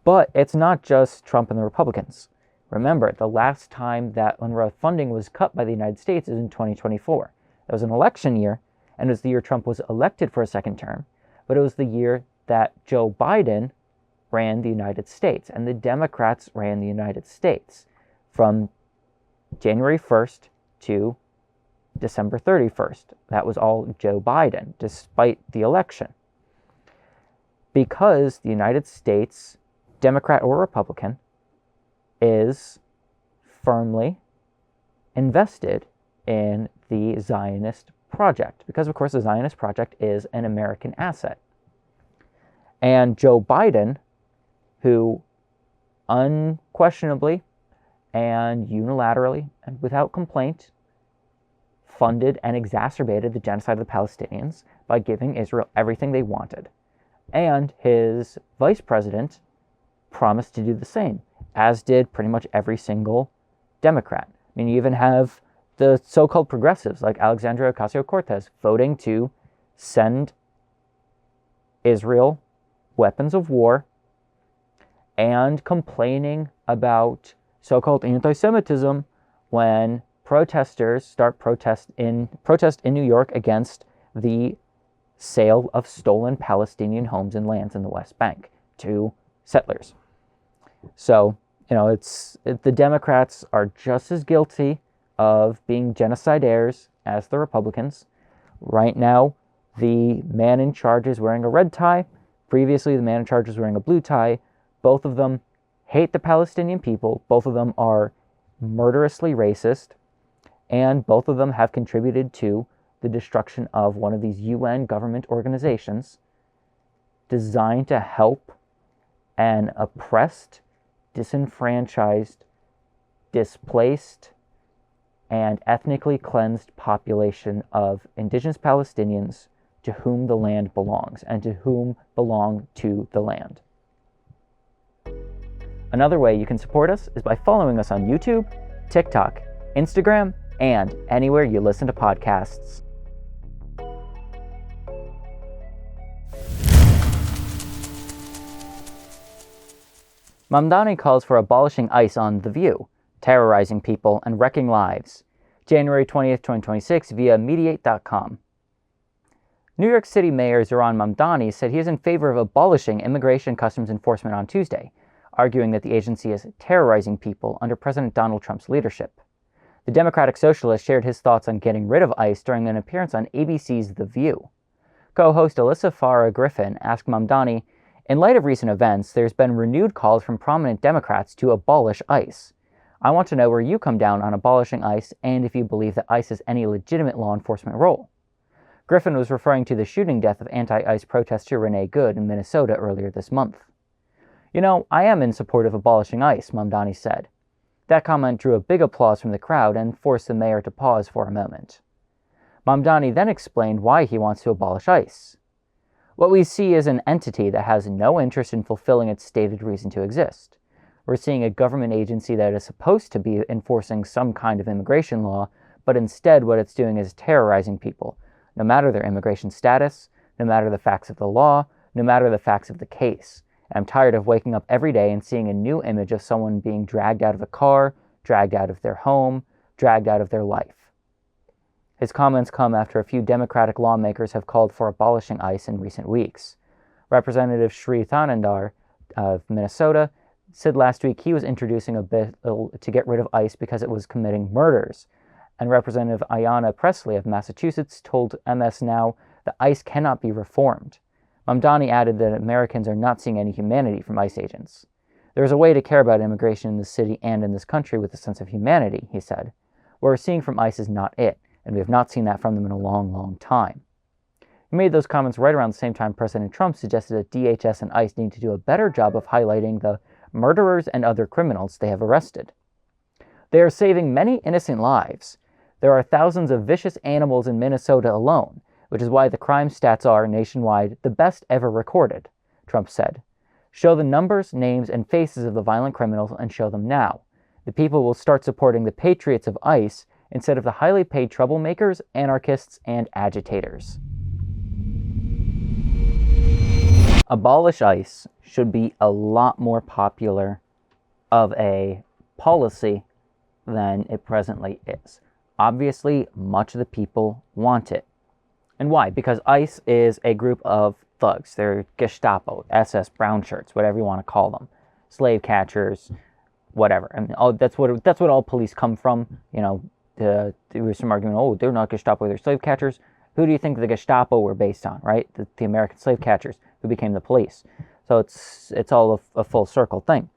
But it's not just Trump and the Republicans. Remember, the last time that Unrwa funding was cut by the United States is in 2024. It was an election year, and it was the year Trump was elected for a second term, but it was the year that Joe Biden ran the United States, and the Democrats ran the United States from January 1st to December 31st. That was all Joe Biden, despite the election. Because the United States, Democrat or Republican, is firmly invested in the Zionist project. Because, of course, the Zionist project is an American asset. And Joe Biden, who unquestionably and unilaterally and without complaint funded and exacerbated the genocide of the Palestinians by giving Israel everything they wanted. And his vice president promised to do the same, as did pretty much every single Democrat. I mean, you even have the so-called progressives like Alexandria Ocasio-Cortez voting to send Israel weapons of war and complaining about so-called anti-Semitism when protesters start protest in New York against the sale of stolen Palestinian homes and lands in the West Bank to settlers. So, the Democrats are just as guilty of being genocidaires as the Republicans. Right now, the man in charge is wearing a red tie. Previously, the man in charge was wearing a blue tie. Both of them hate the Palestinian people. Both of them are murderously racist. And both of them have contributed to the destruction of one of these UN government organizations designed to help an oppressed, disenfranchised, displaced, and ethnically cleansed population of indigenous Palestinians to whom the land belongs and to whom belong to the land. Another way you can support us is by following us on YouTube, TikTok, Instagram, and anywhere you listen to podcasts. Mamdani calls for abolishing ICE on The View, terrorizing people and wrecking lives. January 20th, 2026 via Mediate.com. New York City Mayor Zohran Mamdani said he is in favor of abolishing immigration customs enforcement on Tuesday, arguing that the agency is terrorizing people under President Donald Trump's leadership. The Democratic Socialist shared his thoughts on getting rid of ICE during an appearance on ABC's The View. Co-host Alyssa Farah Griffin asked Mamdani In light of recent events, there's been renewed calls from prominent Democrats to abolish ICE. I want to know where you come down on abolishing ICE and if you believe that ICE has any legitimate law enforcement role. Griffin was referring to the shooting death of anti-ICE protester Renee Good in Minnesota earlier this month. You know, I am in support of abolishing ICE, Mamdani said. That comment drew a big applause from the crowd and forced the mayor to pause for a moment. Mamdani then explained why he wants to abolish ICE. What we see is an entity that has no interest in fulfilling its stated reason to exist. We're seeing a government agency that is supposed to be enforcing some kind of immigration law, but instead what it's doing is terrorizing people, no matter their immigration status, no matter the facts of the law, no matter the facts of the case. And I'm tired of waking up every day and seeing a new image of someone being dragged out of a car, dragged out of their home, dragged out of their life. His comments come after a few Democratic lawmakers have called for abolishing ICE in recent weeks. Representative Sri Thanandar of Minnesota said last week he was introducing a bill to get rid of ICE because it was committing murders. And Representative Ayanna Pressley of Massachusetts told MS Now that ICE cannot be reformed. Mamdani added that Americans are not seeing any humanity from ICE agents. There is a way to care about immigration in this city and in this country with a sense of humanity, he said. What we're seeing from ICE is not it, and we have not seen that from them in a long, long time. He made those comments right around the same time President Trump suggested that DHS and ICE need to do a better job of highlighting the murderers and other criminals they have arrested. They are saving many innocent lives. There are thousands of vicious animals in Minnesota alone, which is why the crime stats are, nationwide, the best ever recorded, Trump said. Show the numbers, names, and faces of the violent criminals and show them now. The people will start supporting the patriots of ICE instead of the highly paid troublemakers, anarchists, and agitators. Abolish ICE should be a lot more popular of a policy than it presently is. Obviously, much of the people want it. And why? Because ICE is a group of thugs. They're Gestapo, SS, brown shirts, whatever you want to call them. Slave catchers, whatever. I mean, that's what all police come from. You know, there was some argument, oh, they're not Gestapo, they're slave catchers. Who do you think the Gestapo were based on, right? The American slave catchers who became the police. So it's all a full circle thing.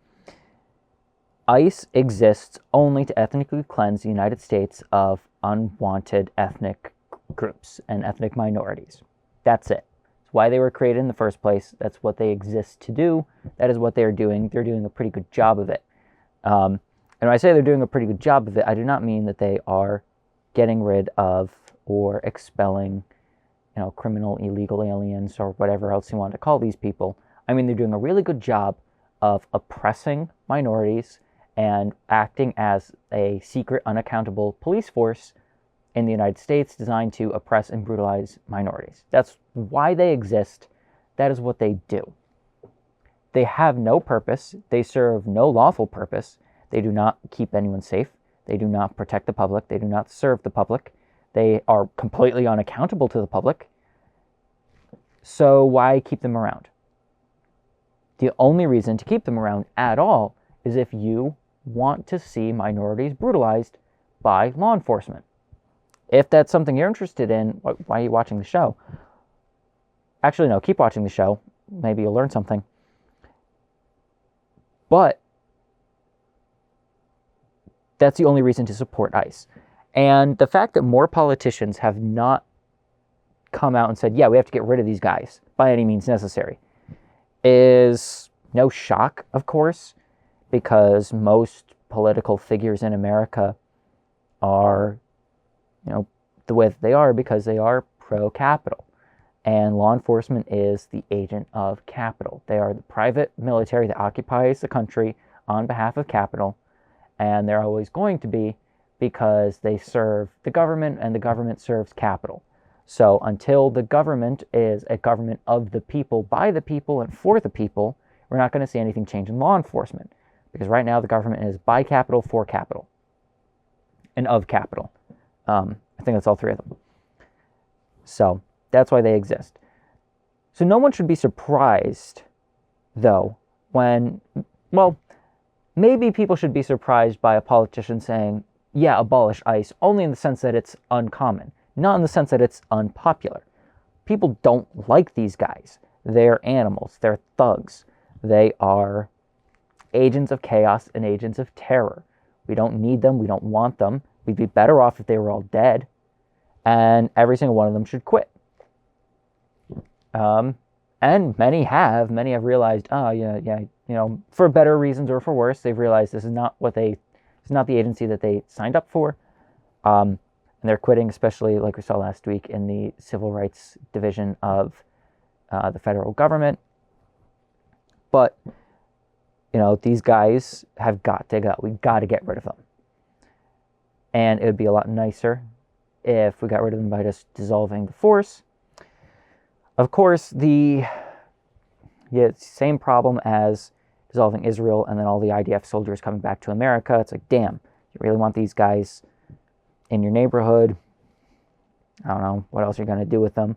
ICE exists only to ethnically cleanse the United States of unwanted ethnic groups and ethnic minorities. That's it. That's why they were created in the first place. That's what they exist to do. That is what they're doing. They're doing a pretty good job of it. And when I say they're doing a pretty good job of it, I do not mean that they are getting rid of or expelling, criminal, illegal aliens or whatever else you want to call these people. I mean, they're doing a really good job of oppressing minorities and acting as a secret, unaccountable police force in the United States designed to oppress and brutalize minorities. That's why they exist. That is what they do. They have no purpose. They serve no lawful purpose. They do not keep anyone safe. They do not protect the public. They do not serve the public. They are completely unaccountable to the public. So why keep them around? The only reason to keep them around at all is if you want to see minorities brutalized by law enforcement. If that's something you're interested in, why are you watching the show? Actually, no, keep watching the show. Maybe you'll learn something. But that's the only reason to support ICE. And the fact that more politicians have not come out and said, yeah, we have to get rid of these guys by any means necessary, is no shock, of course, because most political figures in America are, the way that they are because they are pro-capital. And law enforcement is the agent of capital. They are the private military that occupies the country on behalf of capital, and they're always going to be because they serve the government and the government serves capital. So until the government is a government of the people, by the people, and for the people, we're not going to see anything change in law enforcement. Because right now the government is by capital, for capital, and of capital. I think that's all three of them. So that's why they exist. So no one should be surprised, though, maybe people should be surprised by a politician saying, yeah, abolish ICE, only in the sense that it's uncommon, not in the sense that it's unpopular. People don't like these guys. They're animals. They're thugs. They are agents of chaos and agents of terror. We don't need them. We don't want them. We'd be better off if they were all dead. And every single one of them should quit. And many have realized, for better reasons or for worse, they've realized this is not the agency that they signed up for. And they're quitting, especially like we saw last week in the Civil Rights Division of the federal government. But, these guys have got to go. We've got to get rid of them. And it would be a lot nicer if we got rid of them by just dissolving the force. Of course, same problem as dissolving Israel and then all the IDF soldiers coming back to America. It's like, damn, you really want these guys in your neighborhood? I don't know what else you're going to do with them.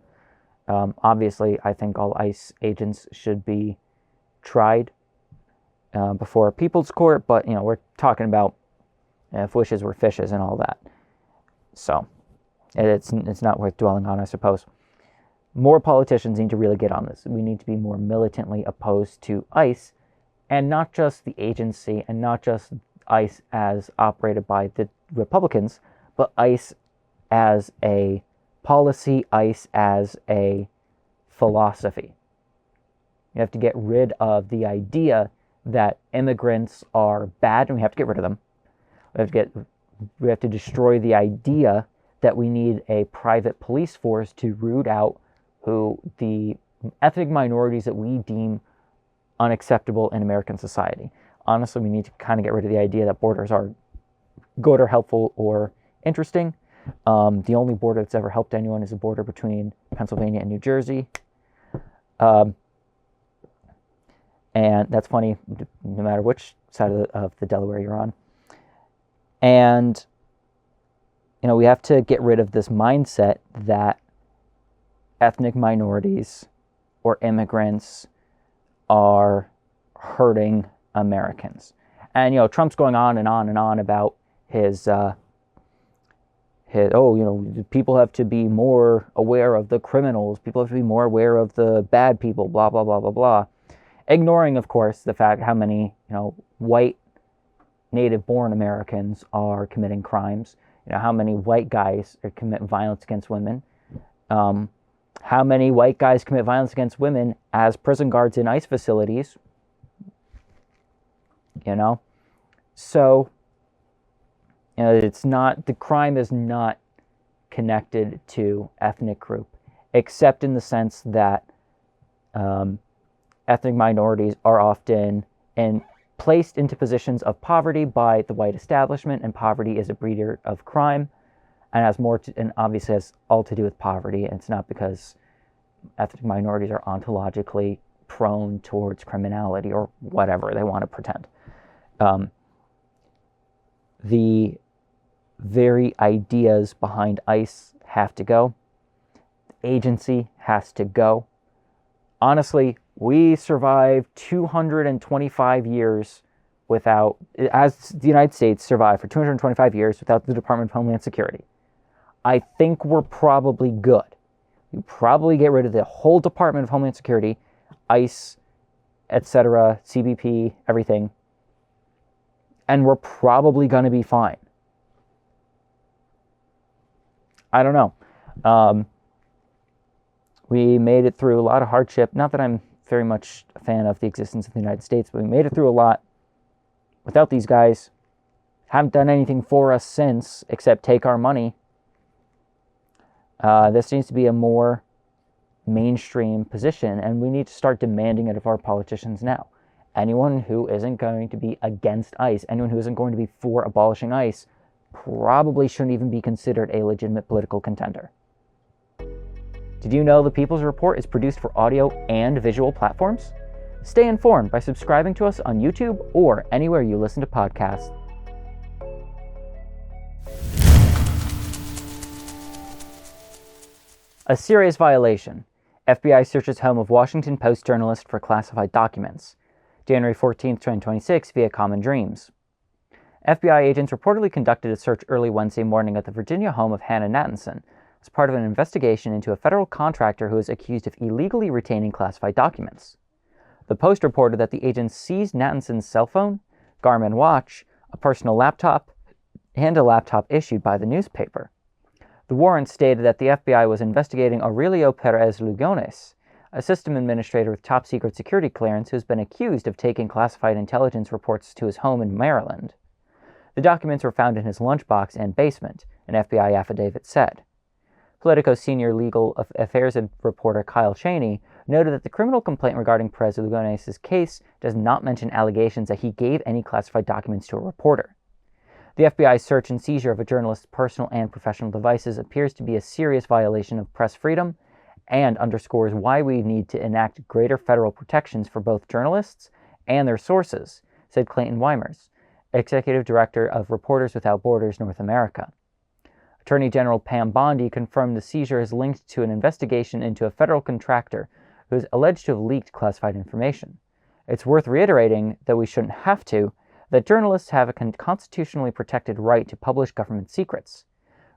Obviously, I think all ICE agents should be tried before a people's court, but, we're talking about if wishes were fishes and all that. So it's not worth dwelling on, I suppose. More politicians need to really get on this. We need to be more militantly opposed to ICE, and not just the agency, and not just ICE as operated by the Republicans, but ICE as a policy, ICE as a philosophy. You have to get rid of the idea that immigrants are bad, and we have to get rid of them. We have to destroy the idea that we need a private police force to root out the ethnic minorities that we deem unacceptable in American society. Honestly, we need to kind of get rid of the idea that borders are good or helpful or interesting. The only border that's ever helped anyone is the border between Pennsylvania and New Jersey. And that's funny, no matter which side of the Delaware you're on. And, we have to get rid of this mindset that ethnic minorities or immigrants are hurting Americans. And, Trump's going on and on and on about people have to be more aware of the criminals. People have to be more aware of the bad people, blah, blah, blah, blah, blah. Ignoring, of course, the fact how many, white native-born Americans are committing crimes. How many white guys commit violence against women. How many white guys commit violence against women as prison guards in ICE facilities. So, it's not, the crime is not connected to ethnic group, except in the sense that ethnic minorities are often placed into positions of poverty by the white establishment, and poverty is a breeder of crime, and obviously has all to do with poverty. And it's not because ethnic minorities are ontologically prone towards criminality or whatever they want to pretend. The very ideas behind ICE have to go. The agency has to go. Honestly, we survived 225 years as the United States survived for 225 years without the Department of Homeland Security. I think we're probably good. We probably get rid of the whole Department of Homeland Security, ICE, etc., CBP, everything, and we're probably going to be fine. I don't know. We made it through a lot of hardship. Not that I'm very much a fan of the existence of the United States, but we made it through a lot without these guys. Haven't done anything for us since, except take our money. This needs to be a more mainstream position, and we need to start demanding it of our politicians now. Anyone who isn't going to be against ICE, anyone who isn't going to be for abolishing ICE, probably shouldn't even be considered a legitimate political contender. Did you know the People's Report is produced for audio and visual platforms? Stay informed by subscribing to us on YouTube or anywhere you listen to podcasts. A serious violation. FBI searches home of Washington Post journalist for classified documents. January 14, 2026, via Common Dreams. FBI agents reportedly conducted a search early Wednesday morning at the Virginia home of Hannah Nathanson, as part of an investigation into a federal contractor who is accused of illegally retaining classified documents. The Post reported that the agents seized Nathanson's cell phone, Garmin watch, a personal laptop, and a laptop issued by the newspaper. The warrant stated that the FBI was investigating Aurelio Perez Lugones, a system administrator with top-secret security clearance who has been accused of taking classified intelligence reports to his home in Maryland. The documents were found in his lunchbox and basement, an FBI affidavit said. Politico senior legal affairs reporter Kyle Cheney noted that the criminal complaint regarding Perez Lugones' case does not mention allegations that he gave any classified documents to a reporter. The FBI's search and seizure of a journalist's personal and professional devices appears to be a serious violation of press freedom and underscores why we need to enact greater federal protections for both journalists and their sources, said Clayton Weimers, Executive Director of Reporters Without Borders North America. Attorney General Pam Bondi confirmed the seizure is linked to an investigation into a federal contractor who is alleged to have leaked classified information. It's worth reiterating that we shouldn't have to, that journalists have a constitutionally protected right to publish government secrets.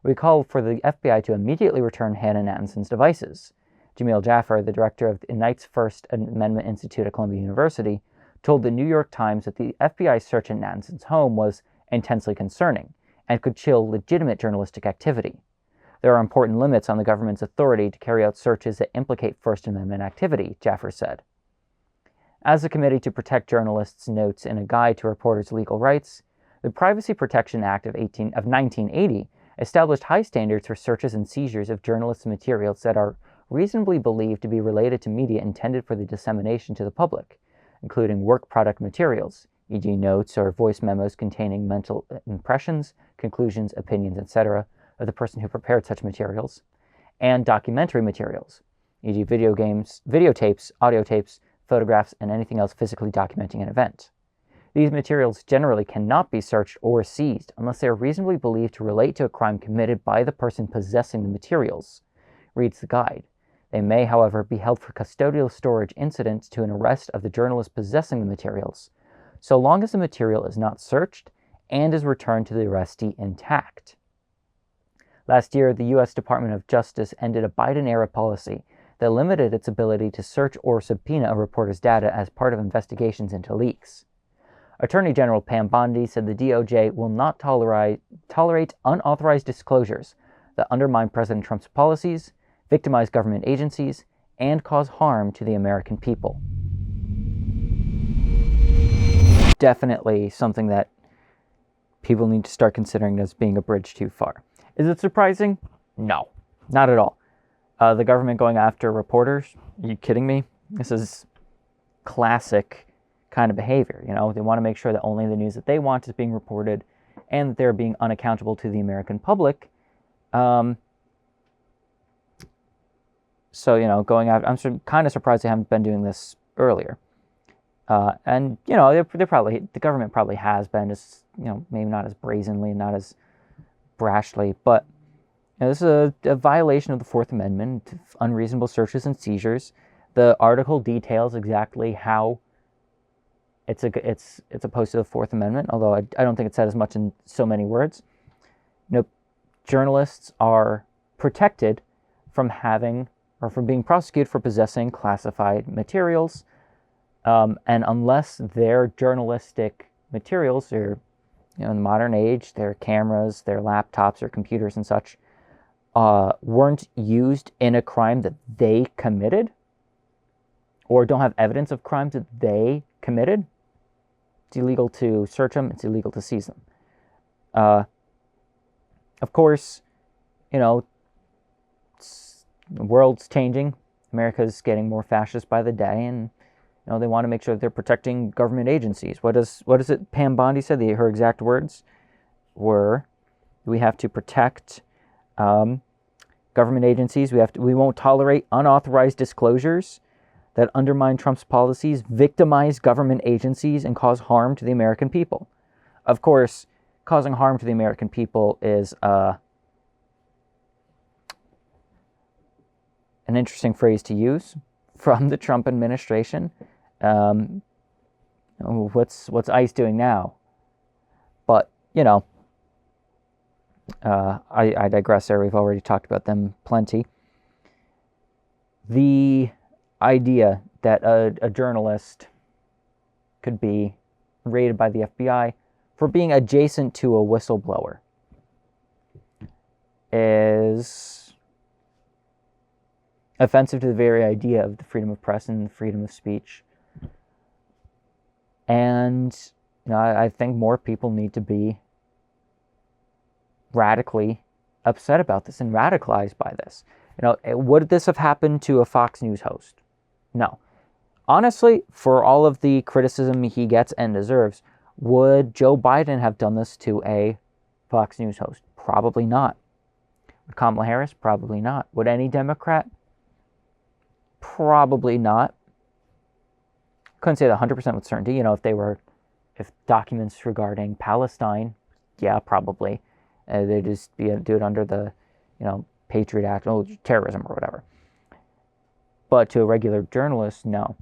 We call for the FBI to immediately return Hannah Nathanson's devices. Jamil Jaffer, the director of the Knight's First Amendment Institute at Columbia University, told the New York Times that the FBI's search in Nathanson's home was intensely concerning and could chill legitimate journalistic activity. There are important limits on the government's authority to carry out searches that implicate First Amendment activity, Jaffer said. As the Committee to Protect Journalists notes in a guide to reporters' legal rights, the Privacy Protection Act of 1980 established high standards for searches and seizures of journalists' materials that are reasonably believed to be related to media intended for the dissemination to the public, including work product materials, e.g. notes or voice memos containing mental impressions, conclusions, opinions, etc., of the person who prepared such materials, and documentary materials, e.g. video games, videotapes, audio tapes, photographs, and anything else physically documenting an event. These materials generally cannot be searched or seized unless they are reasonably believed to relate to a crime committed by the person possessing the materials, reads the guide. They may, however, be held for custodial storage incident to an arrest of the journalist possessing the materials, so long as the material is not searched and is returned to the arrestee intact. Last year, the U.S. Department of Justice ended a Biden-era policy that limited its ability to search or subpoena a reporter's data as part of investigations into leaks. Attorney General Pam Bondi said the DOJ will not tolerate unauthorized disclosures that undermine President Trump's policies, victimize government agencies, and cause harm to the American people. Definitely something that people need to start considering as being a bridge too far. Is it surprising? No, not at all. The government going after reporters? Are you kidding me? This is classic kind of behavior. You know, they want to make sure that only the news that they want is being reported and that they're being unaccountable to the American public. So, you know, going after, I'm kind of surprised they haven't been doing this earlier. And, you know, the government probably has been, just, you know, maybe not as brazenly, not as brashly, but you know, this is a violation of the Fourth Amendment, unreasonable searches and seizures. The article details exactly how it's opposed to the Fourth Amendment, although I don't think it said as much in so many words. You know, journalists are protected from having or from being prosecuted for possessing classified materials, and unless their journalistic materials are, you know, in the modern age, their cameras, their laptops, their computers and such, weren't used in a crime that they committed, or don't have evidence of crimes that they committed, it's illegal to search them, it's illegal to seize them. Of course, you know, the world's changing. America's getting more fascist by the day, and you know, they want to make sure that they're protecting government agencies. What is it Pam Bondi said? Her exact words were, we have to protect government agencies. We won't tolerate unauthorized disclosures that undermine Trump's policies, victimize government agencies, and cause harm to the American people. Of course, causing harm to the American people is an interesting phrase to use from the Trump administration. What's ICE doing now? But, you know, I digress there. We've already talked about them plenty. The idea that a journalist could be raided by the FBI for being adjacent to a whistleblower is offensive to the very idea of the freedom of press and the freedom of speech. And I think more people need to be radically upset about this and radicalized by this. Would this have happened to a Fox News host? No. Honestly, for all of the criticism he gets and deserves, would Joe Biden have done this to a Fox News host? Probably not. Would Kamala Harris? Probably not. Would any Democrat? Probably not. Couldn't say that 100% with certainty. If documents regarding Palestine, yeah, probably. They'd just do it under the, Patriot Act, terrorism or whatever. But to a regular journalist, no.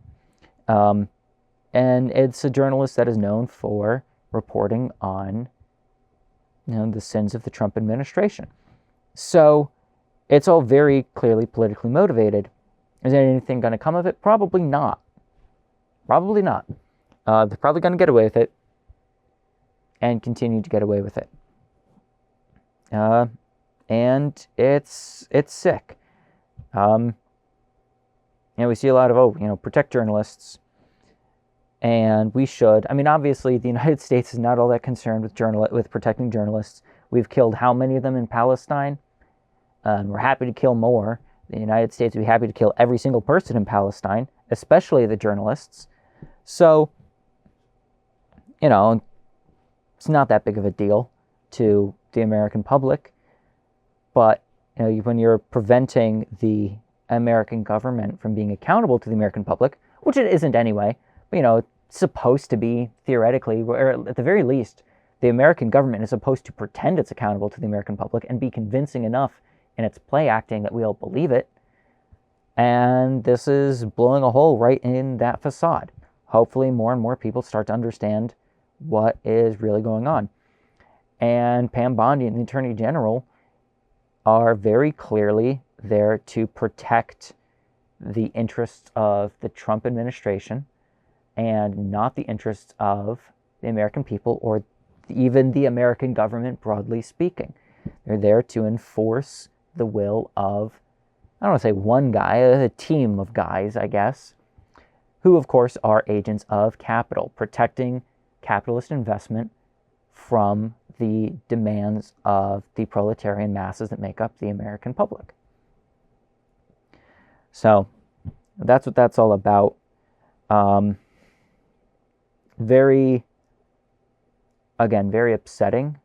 And it's a journalist that is known for reporting on, the sins of the Trump administration. So it's all very clearly politically motivated. Is there anything going to come of it? Probably not. Probably not. They're probably going to get away with it and continue to get away with it. And it's sick. We see a lot of, protect journalists. And we should. Obviously, the United States is not all that concerned with protecting journalists. We've killed how many of them in Palestine? We're happy to kill more. The United States would be happy to kill every single person in Palestine, especially the journalists. So, it's not that big of a deal to the American public. But, when you're preventing the American government from being accountable to the American public, which it isn't anyway, but, it's supposed to be theoretically, or at the very least, the American government is supposed to pretend it's accountable to the American public and be convincing enough in its play acting that we all believe it. And this is blowing a hole right in that facade. Hopefully more and more people start to understand what is really going on. And Pam Bondi and the Attorney General are very clearly there to protect the interests of the Trump administration and not the interests of the American people or even the American government, broadly speaking. They're there to enforce the will of, I don't want to say one guy, a team of guys, I guess, who, of course, are agents of capital, protecting capitalist investment from the demands of the proletarian masses that make up the American public. So that's what that's all about. Very upsetting,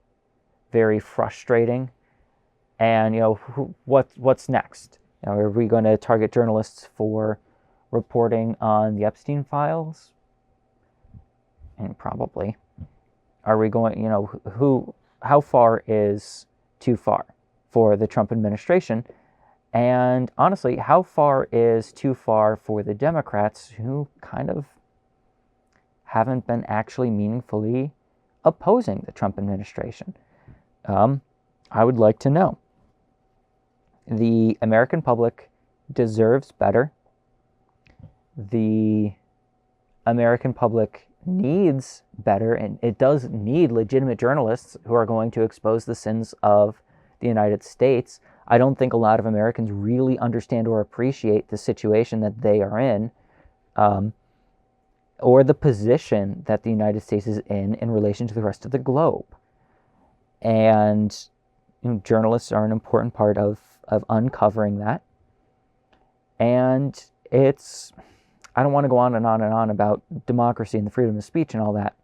very frustrating. And, what's next? Are we going to target journalists for reporting on the Epstein files? And probably. Are we going, how far is too far for the Trump administration? And honestly, how far is too far for the Democrats who kind of haven't been actually meaningfully opposing the Trump administration? I would like to know. The American public deserves better. The American public needs better, and it does need legitimate journalists who are going to expose the sins of the United States. I don't think a lot of Americans really understand or appreciate the situation that they are in, or the position that the United States is in relation to the rest of the globe. And journalists are an important part of uncovering that. And I don't want to go on and on and on about democracy and the freedom of speech and all that.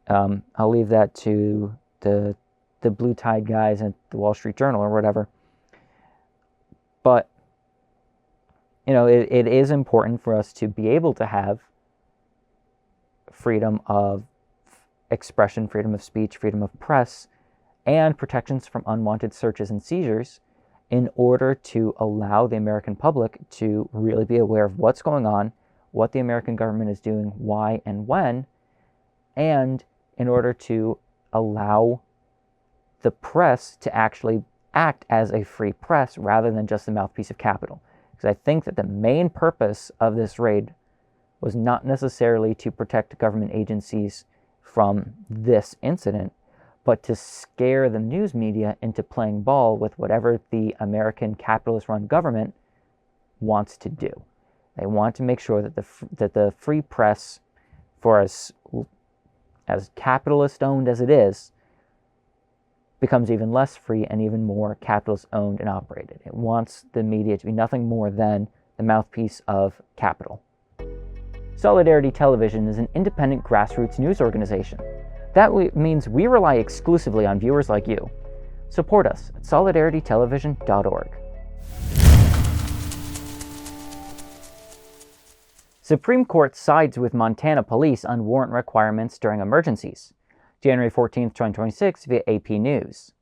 I'll leave that to the blue tide guys at the Wall Street Journal or whatever. But, it is important for us to be able to have freedom of expression, freedom of speech, freedom of press, and protections from unwanted searches and seizures in order to allow the American public to really be aware of what's going on, what the American government is doing, why and when, and in order to allow the press to actually act as a free press rather than just the mouthpiece of capital. Because I think that the main purpose of this raid was not necessarily to protect government agencies from this incident, but to scare the news media into playing ball with whatever the American capitalist-run government wants to do. They want to make sure that the free press, for as capitalist-owned as it is, becomes even less free and even more capitalist-owned and operated. It wants the media to be nothing more than the mouthpiece of capital. Solidarity Television is an independent grassroots news organization. That means we rely exclusively on viewers like you. Support us at solidaritytelevision.org. Supreme Court sides with Montana police on warrant requirements during emergencies. January 14, 2026, via AP News.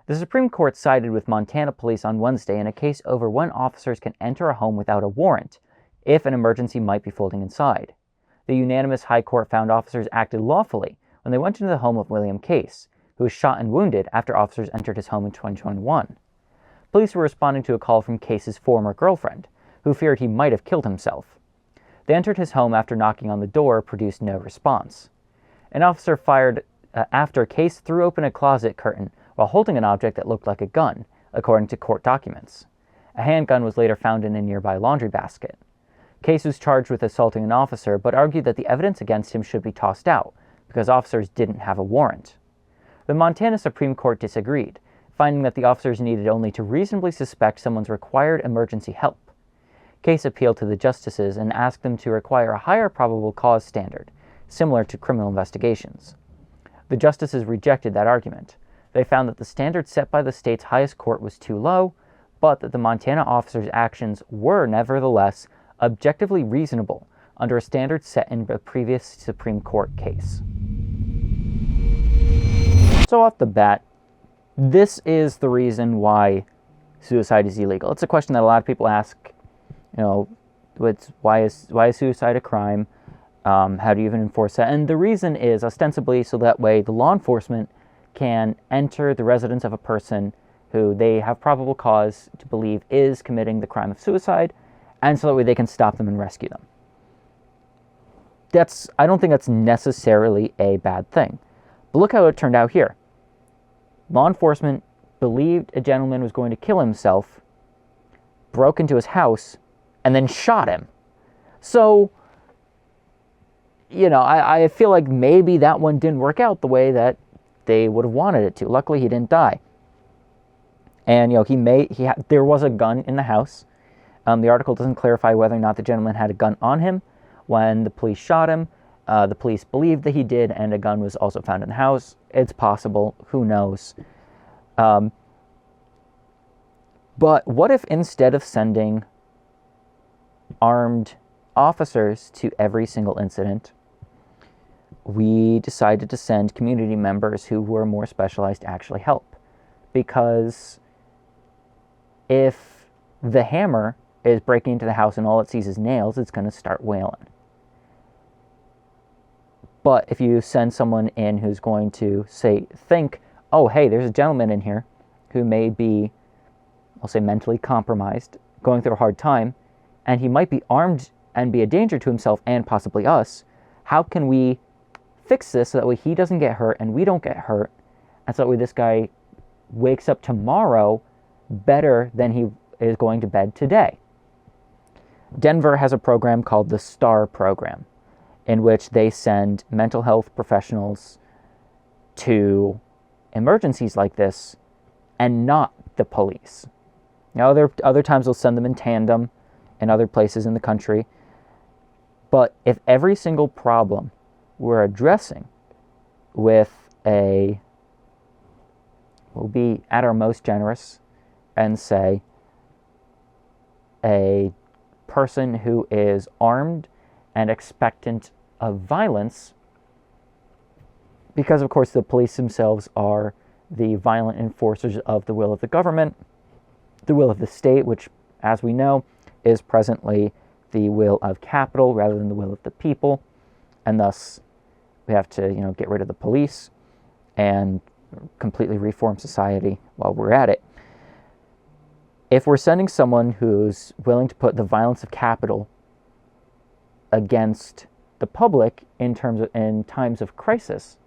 The Supreme Court sided with Montana police on Wednesday in a case over when officers can enter a home without a warrant, if an emergency might be folding inside. The unanimous High Court found officers acted lawfully when they went into the home of William Case, who was shot and wounded after officers entered his home in 2021. Police were responding to a call from Case's former girlfriend, who feared he might have killed himself. They entered his home after knocking on the door, produced no response. An officer fired after Case threw open a closet curtain while holding an object that looked like a gun, according to court documents. A handgun was later found in a nearby laundry basket. Case was charged with assaulting an officer, but argued that the evidence against him should be tossed out because officers didn't have a warrant. The Montana Supreme Court disagreed, finding that the officers needed only to reasonably suspect someone's required emergency help. Case appealed to the justices and asked them to require a higher probable cause standard, similar to criminal investigations. The justices rejected that argument. They found that the standard set by the state's highest court was too low, but that the Montana officers' actions were nevertheless objectively reasonable under a standard set in a previous Supreme Court case. So off the bat, this is the reason why suicide is illegal. It's a question that a lot of people ask, why is suicide a crime? How do you even enforce that? And the reason is ostensibly so that way the law enforcement can enter the residence of a person who they have probable cause to believe is committing the crime of suicide, and so that way they can stop them and rescue them. I don't think that's necessarily a bad thing. But look how it turned out here. Law enforcement believed a gentleman was going to kill himself, broke into his house, and then shot him. So, I feel like maybe that one didn't work out the way that they would have wanted it to. Luckily, he didn't die. And, there was a gun in the house. The article doesn't clarify whether or not the gentleman had a gun on him when the police shot him. The police believed that he did, and a gun was also found in the house. It's possible. Who knows? But what if instead of sending armed officers to every single incident, we decided to send community members who were more specialized to actually help? Because if the hammer is breaking into the house and all it sees is nails, it's going to start wailing. But if you send someone in who's going to think, oh, hey, there's a gentleman in here who may be, I'll say, mentally compromised, going through a hard time, and he might be armed and be a danger to himself and possibly us, how can we fix this so that way he doesn't get hurt and we don't get hurt, and so that way this guy wakes up tomorrow better than he is going to bed today? Denver has a program called the STAR program, in which they send mental health professionals to emergencies like this and not the police. Now, other times they'll send them in tandem in other places in the country. But if every single problem we're addressing we'll be at our most generous and say a person who is armed and expectant of violence, because of course the police themselves are the violent enforcers of the will of the government, the will of the state, which, as we know, is presently the will of capital rather than the will of the people, and thus we have to, get rid of the police and completely reform society while we're at it. If we're sending someone who's willing to put the violence of capital against the public in times of crisis,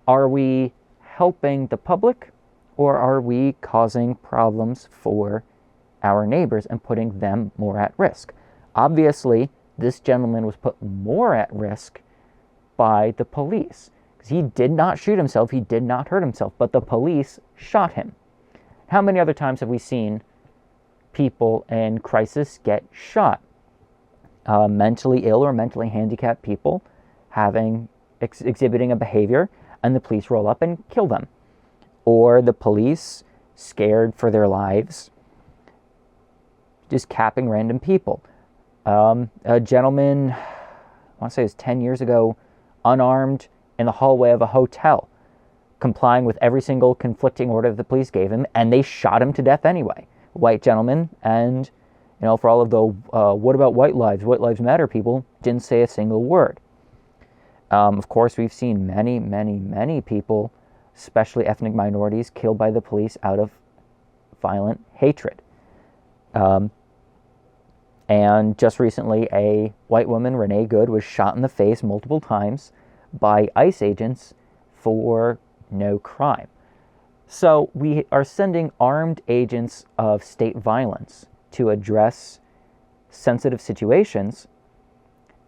are we helping the public, or are we causing problems for our neighbors and putting them more at risk? Obviously, this gentleman was put more at risk by the police, because he did not shoot himself, he did not hurt himself, but the police shot him. How many other times have we seen people in crisis get shot? Mentally ill or mentally handicapped people exhibiting a behavior, and the police roll up and kill them. Or the police, scared for their lives, just capping random people. A gentleman, I want to say it was 10 years ago, unarmed in the hallway of a hotel, complying with every single conflicting order that the police gave him, and they shot him to death anyway. White gentleman, and for all of the what about white lives matter people, didn't say a single word. Of course, we've seen many, many, many people, especially ethnic minorities, killed by the police out of violent hatred. And just recently, a white woman, Renee Good, was shot in the face multiple times by ICE agents for no crime. So we are sending armed agents of state violence to address sensitive situations,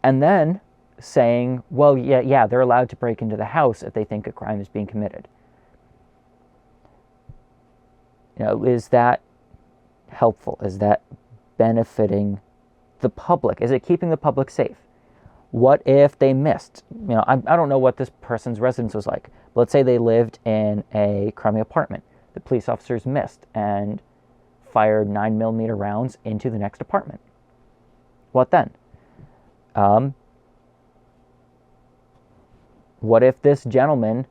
and then saying, well, yeah, they're allowed to break into the house if they think a crime is being committed. Is that helpful? Is that benefiting the public? Is it keeping the public safe? What if they missed? I don't know what this person's residence was like. But let's say they lived in a crummy apartment. The police officers missed and fired 9mm rounds into the next apartment. What then? What if this gentleman,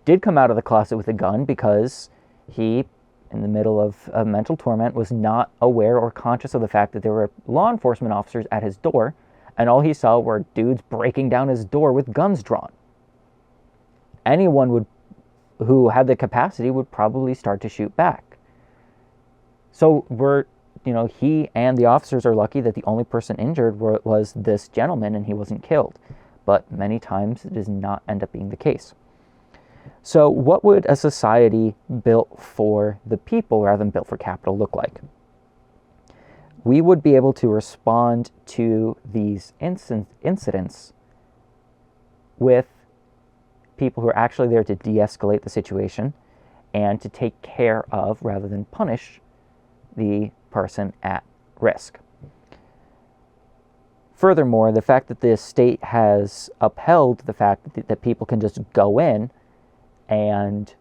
did come out of the closet with a gun because he, in the middle of mental torment, was not aware or conscious of the fact that there were law enforcement officers at his door, and all he saw were dudes breaking down his door with guns drawn? Anyone who had the capacity would probably start to shoot back. So he and the officers are lucky that the only person injured was this gentleman, and he wasn't killed. But many times it does not end up being the case. So what would a society built for the people rather than built for capital look like? We would be able to respond to these incidents with people who are actually there to de-escalate the situation and to take care of, rather than punish, the person at risk. Furthermore, the fact that the state has upheld the fact that people can just go in and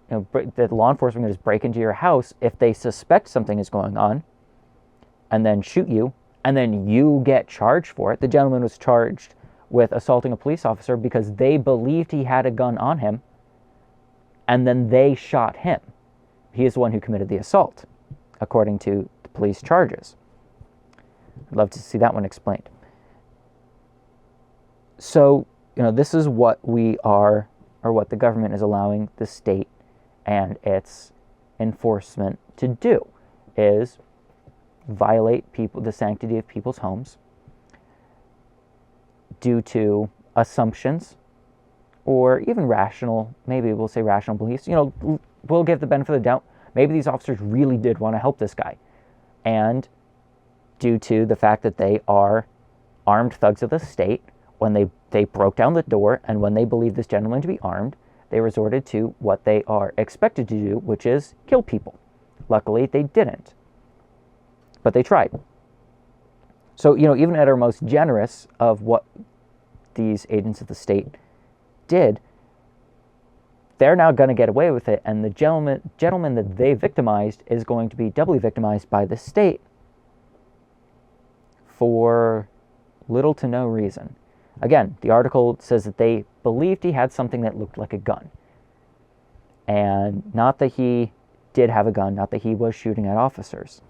that law enforcement can just break into your house if they suspect something is going on and then shoot you, and then you get charged for it. The gentleman was charged with assaulting a police officer because they believed he had a gun on him, and then they shot him. He is the one who committed the assault, according to the police charges. I'd love to see that one explained. So, this is what we are, or what the government is allowing the state and its enforcement to do, is violate the sanctity of people's homes due to assumptions, or even maybe we'll say rational beliefs. We'll give the benefit of the doubt. Maybe these officers really did want to help this guy. And due to the fact that they are armed thugs of the state, when they broke down the door, and when they believed this gentleman to be armed, they resorted to what they are expected to do, which is kill people. Luckily, they didn't. But they tried. So, even at our most generous of what these agents of the state did, they're now going to get away with it, and the gentleman that they victimized is going to be doubly victimized by the state for little to no reason. Again, the article says that they believed he had something that looked like a gun. And not that he did have a gun, not that he was shooting at officers.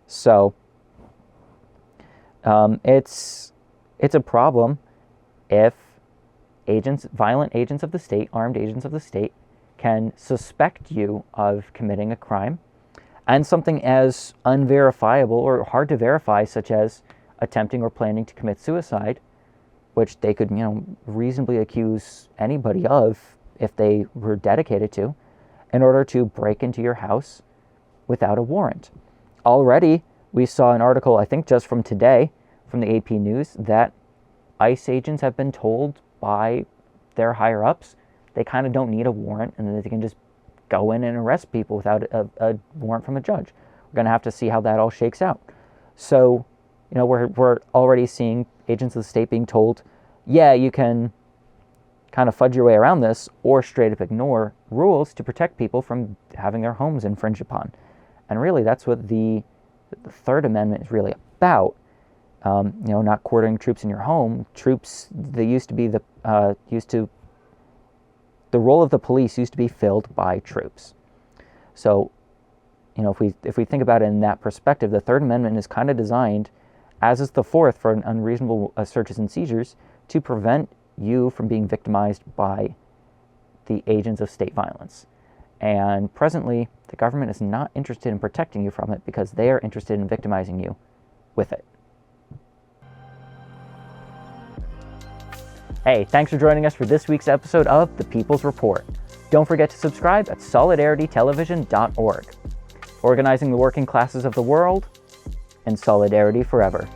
So, it's a problem if violent agents of the state, armed agents of the state, can suspect you of committing a crime, and something as unverifiable or hard to verify, such as attempting or planning to commit suicide, which they could, reasonably accuse anybody of if they were dedicated to, in order to break into your house without a warrant. Already, we saw an article, I think just from today, from the AP News, that ICE agents have been told by their higher-ups they kind of don't need a warrant and that they can just go in and arrest people without a warrant from a judge. We're going to have to see how that all shakes out. So, we're already seeing agents of the state being told, yeah, you can kind of fudge your way around this or straight up ignore rules to protect people from having their homes infringed upon. And really, that's what the Third Amendment is really about. Not quartering troops in your home. Troops, the role of the police used to be filled by troops. So, if we think about it in that perspective, the Third Amendment is kind of designed, as is the Fourth for unreasonable searches and seizures, to prevent you from being victimized by the agents of state violence. And presently, the government is not interested in protecting you from it because they are interested in victimizing you with it. Hey, thanks for joining us for this week's episode of The People's Report. Don't forget to subscribe at solidaritytelevision.org. Organizing the working classes of the world, and solidarity forever.